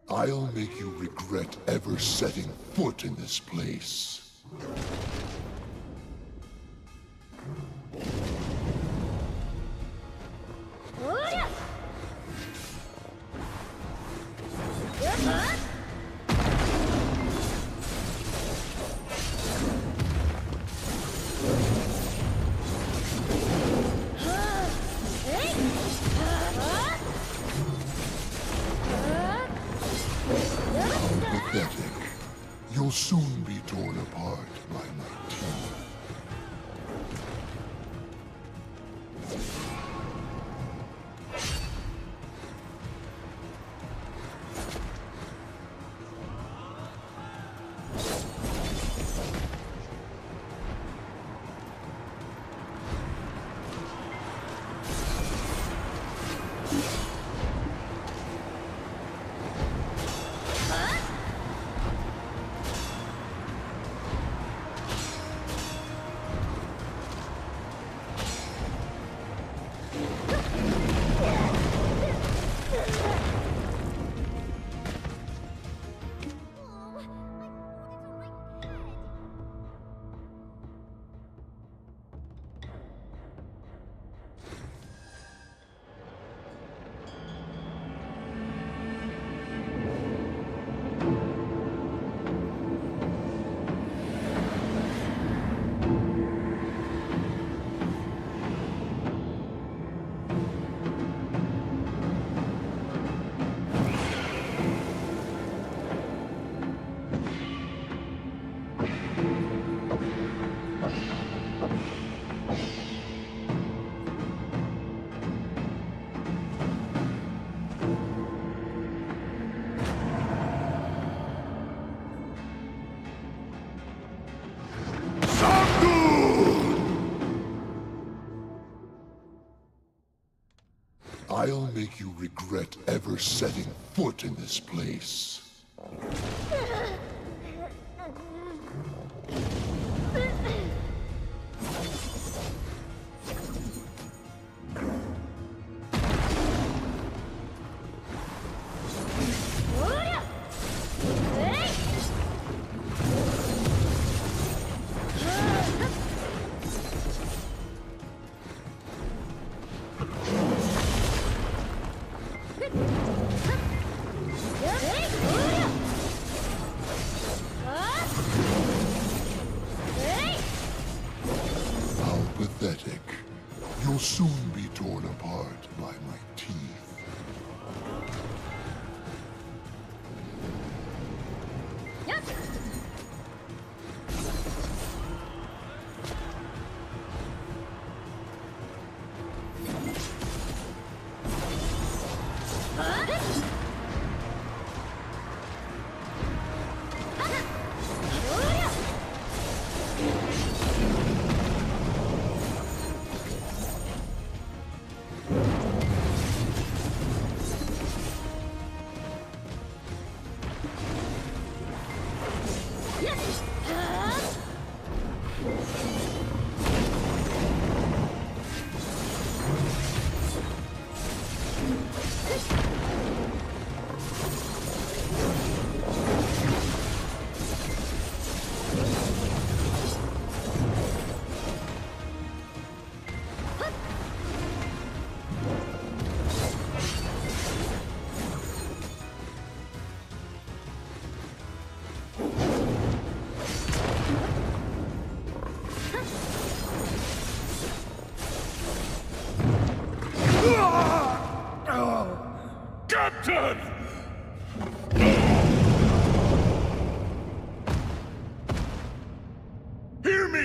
I'll make you regret ever setting foot in this place. Pathetic. You'll soon be torn apart by my teeth. I'll make you regret ever setting foot in this place. How pathetic. You'll soon be torn apart by my teeth.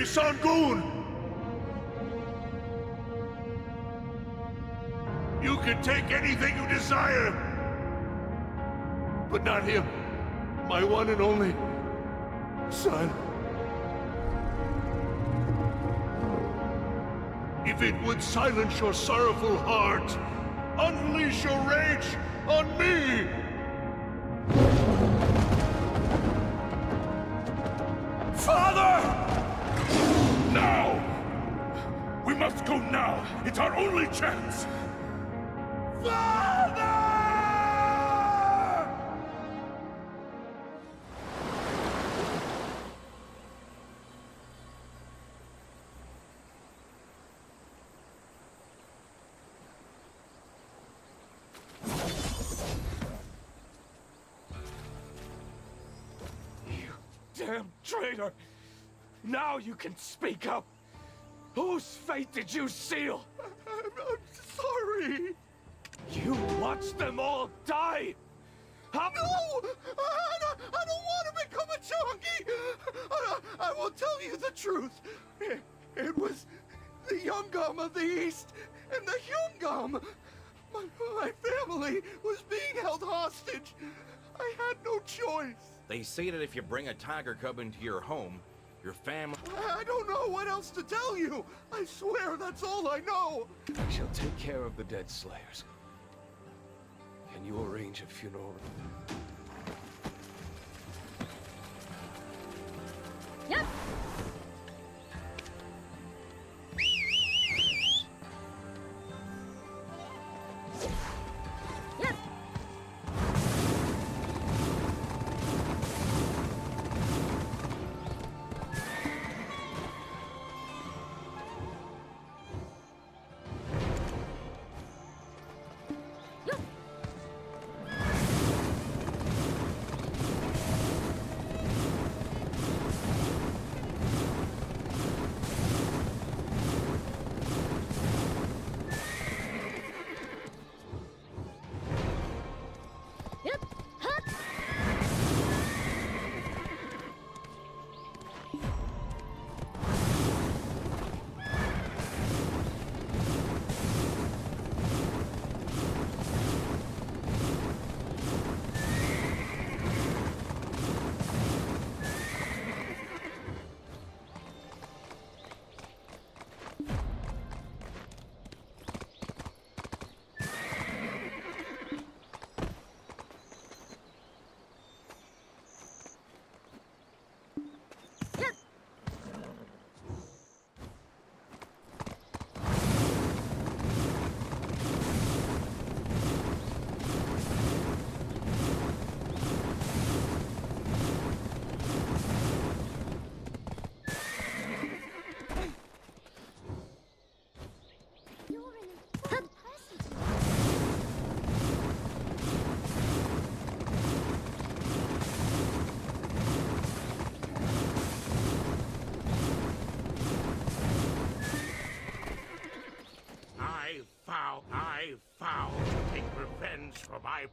me, Sangoon! You can take anything you desire, but not him, my one and only son. If it would silence your sorrowful heart, unleash your rage on me! Father! Now! We must go now! It's our only chance! Father! Damn traitor! Now you can speak up! Whose fate did you seal? I'm sorry! You watched them all die! No! I don't want to become a Chongi! I will tell you the truth. It was the Yungam of the East and the Hyungam. My family was being held hostage. I had no choice. They say that if you bring a tiger cub into your home, your family... I don't know what else to tell you. I swear that's all I know. I shall take care of the dead slayers. Can you arrange a funeral? Yep. Yep. I vow to take revenge for my...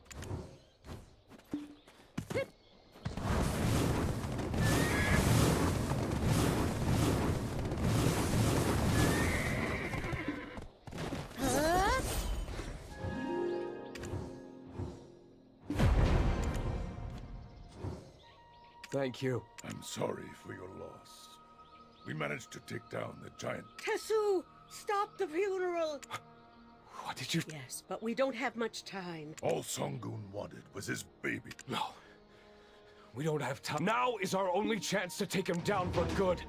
Thank you. I'm sorry for your loss. We managed to take down the giant... Tesu, stop the funeral! What did you... Yes, but we don't have much time. All Songun wanted was his baby. No. We don't have time. Now is our only chance to take him down for good.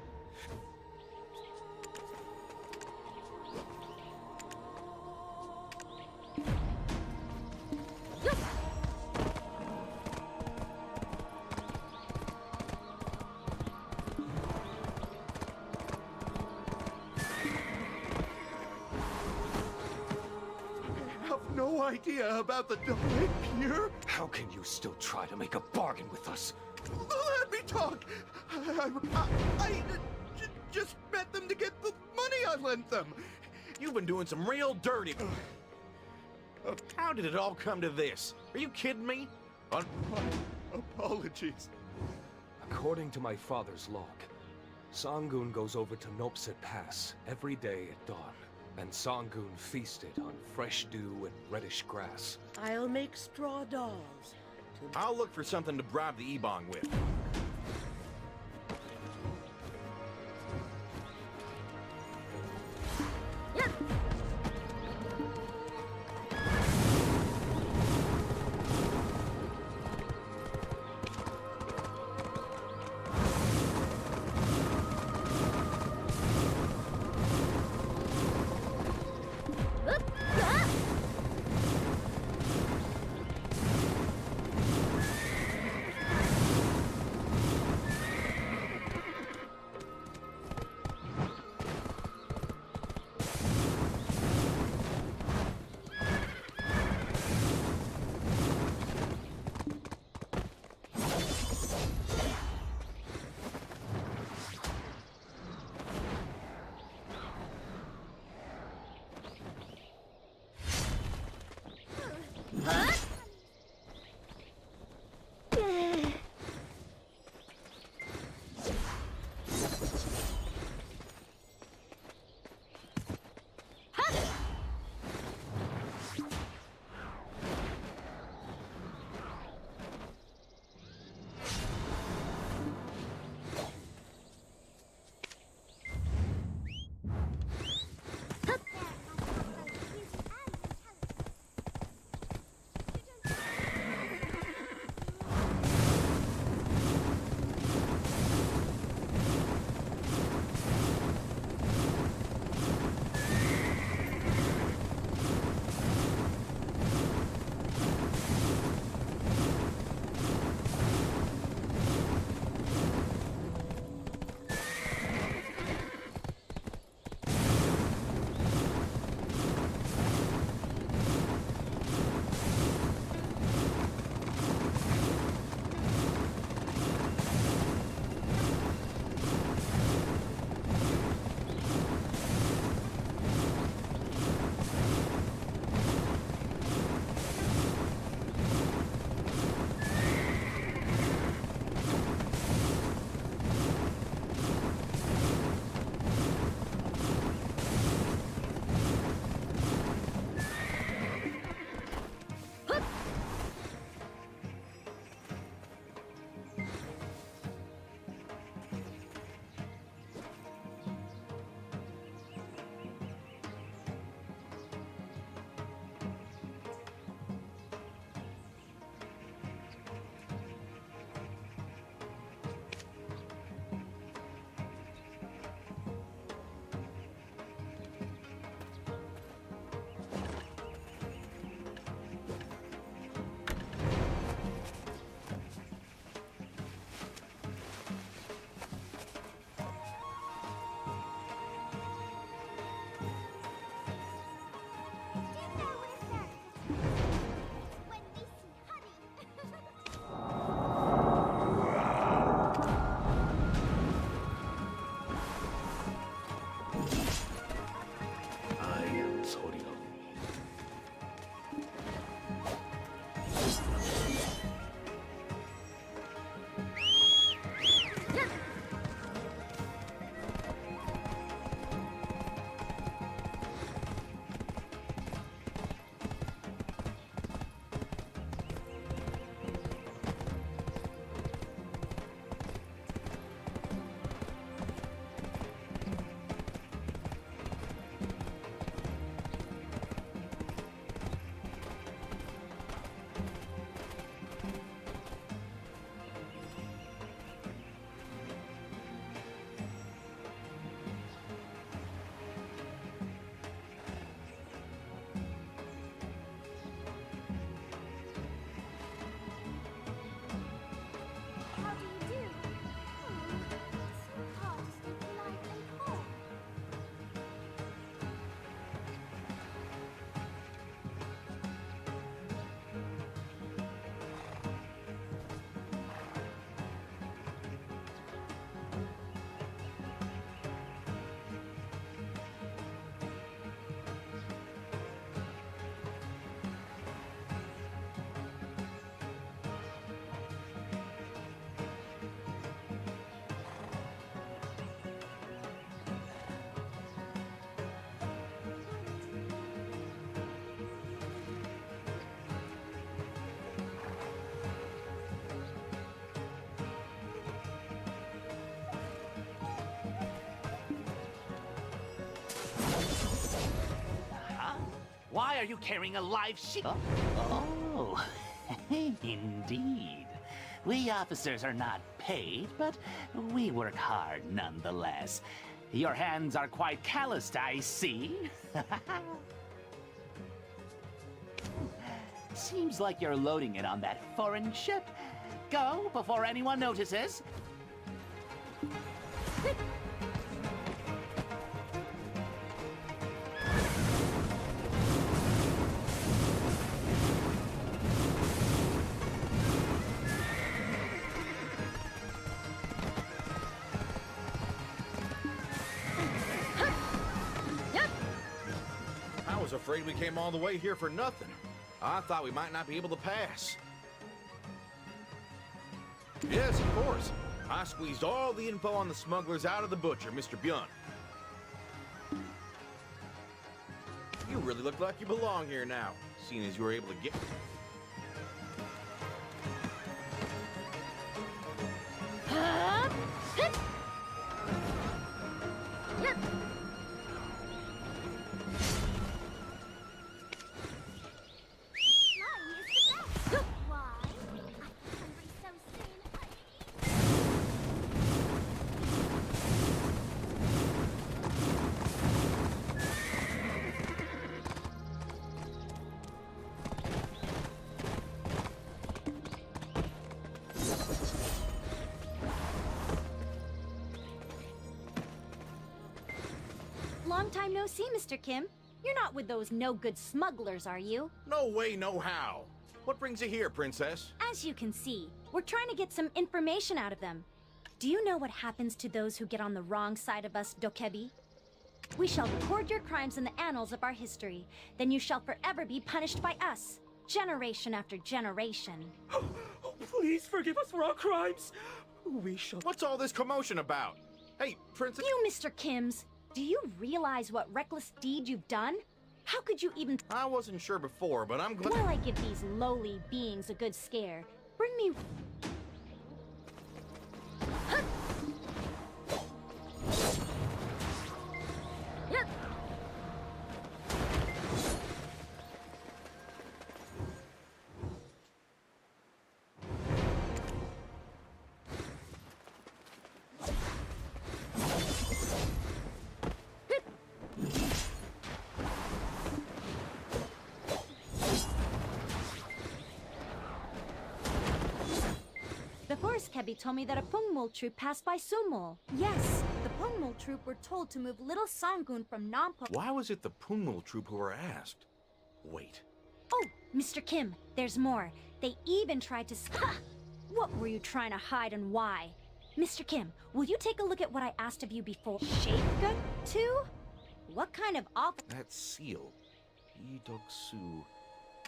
No idea about the Dome Pier? How can you still try to make a bargain with us? Let me talk. I just met them to get the money I lent them. You've been doing some real dirty... How did it all come to this? Are you kidding me? Apologies. According to my father's log, Sangun goes over to Nopset Pass every day at dawn, and Sangun feasted on fresh dew and reddish grass. I'll make straw dolls. I'll look for something to bribe the Ebong with. Why are you carrying a live sheep? Oh, indeed. We officers are not paid, but we work hard nonetheless. Your hands are quite calloused, I see. Seems like you're loading it on that foreign ship. Go before anyone notices. I was afraid we came all the way here for nothing. I thought we might not be able to pass. Yes, of course. I squeezed all the info on the smugglers out of the butcher, Mr. Bjorn. You really look like you belong here now, seeing as you were able to get... Long time no see, Mr. Kim. You're not with those no-good smugglers, are you? No way, no how. What brings you here, Princess? As you can see, we're trying to get some information out of them. Do you know what happens to those who get on the wrong side of us, Dokebi? We shall record your crimes in the annals of our history. Then you shall forever be punished by us, generation after generation. Oh, please forgive us for our crimes. We shall... What's all this commotion about? Hey, Princess... You, Mr. Kims, do you realize what reckless deed you've done? How could you even... I wasn't sure before, but I'm glad... While I give these lowly beings a good scare, bring me... The Forest Kebi told me that a Pungmul troop passed by Sumul. Yes, the Pungmul troop were told to move little Sangun from Nampo. Why was it the Pungmul troop who were asked? Wait. Oh, Mr. Kim, there's more. They even tried to... Ha! What were you trying to hide and why? Mr. Kim, will you take a look at what I asked of you before? Shakegut too? What kind of That seal. Idoksu.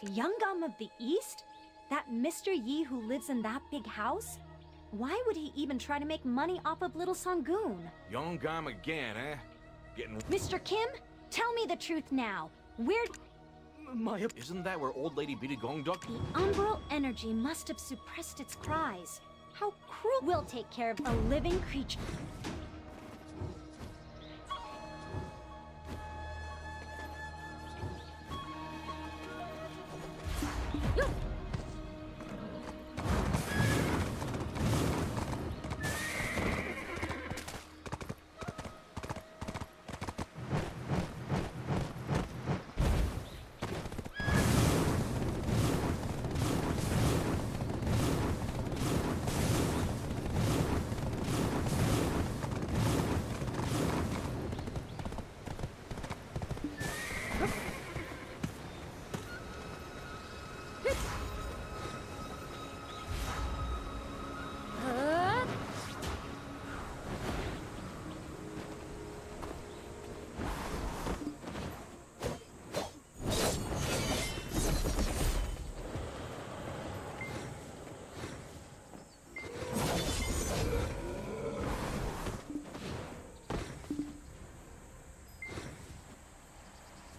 Youngam of the East? That Mr. Yi who lives in that big house? Why would he even try to make money off of little Sangun? Yongam again, eh? Getting... Mr. Kim, tell me the truth now. Where... Isn't that where old lady Bidagongduk... The umbral energy must have suppressed its cries. How cruel... We'll take care of a living creature.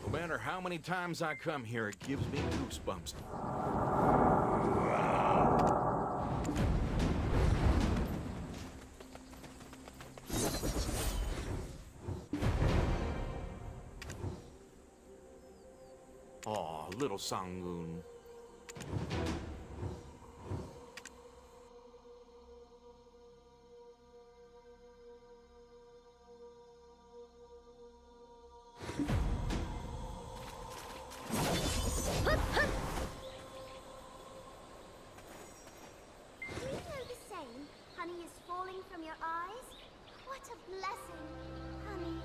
No matter how many times I come here, it gives me goosebumps. Aw, little Sangun. Do you know the saying, honey is falling from your eyes? What a blessing, honey.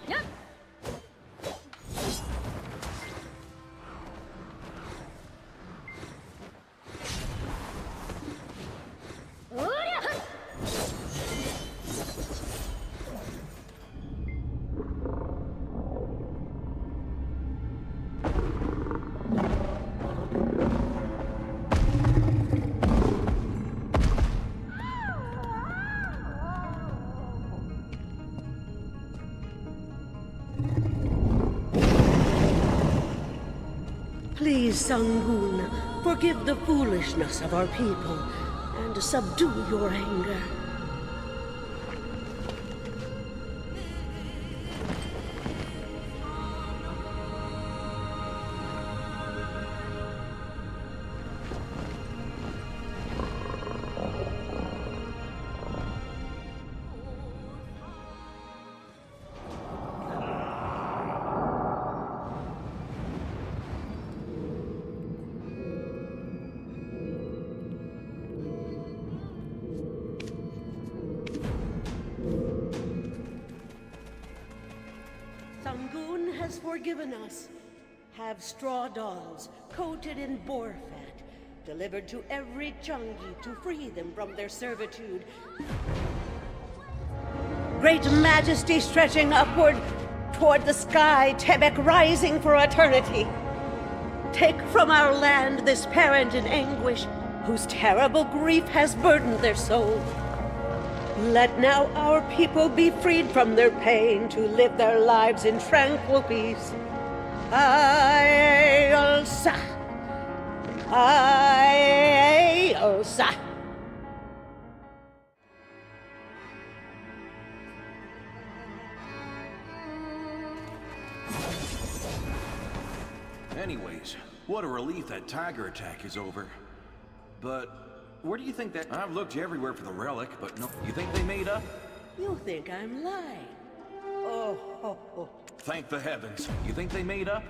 Yep. Please, Sangun, forgive the foolishness of our people and subdue your anger. Sangun has forgiven us. Have straw dolls coated in boar fat delivered to every Changi to free them from their servitude. Great majesty stretching upward toward the sky, Tebek rising for eternity. Take from our land this parent in anguish, whose terrible grief has burdened their soul. Let now our people be freed from their pain to live their lives in tranquil peace. Aye-Elsa! Aye-Elsa! Anyways, what a relief that tiger attack is over. But where do you think that... I've looked everywhere for the relic, but no... You think they made up? You think I'm lying? Oh, ho, ho. Thank the heavens. You think they made up?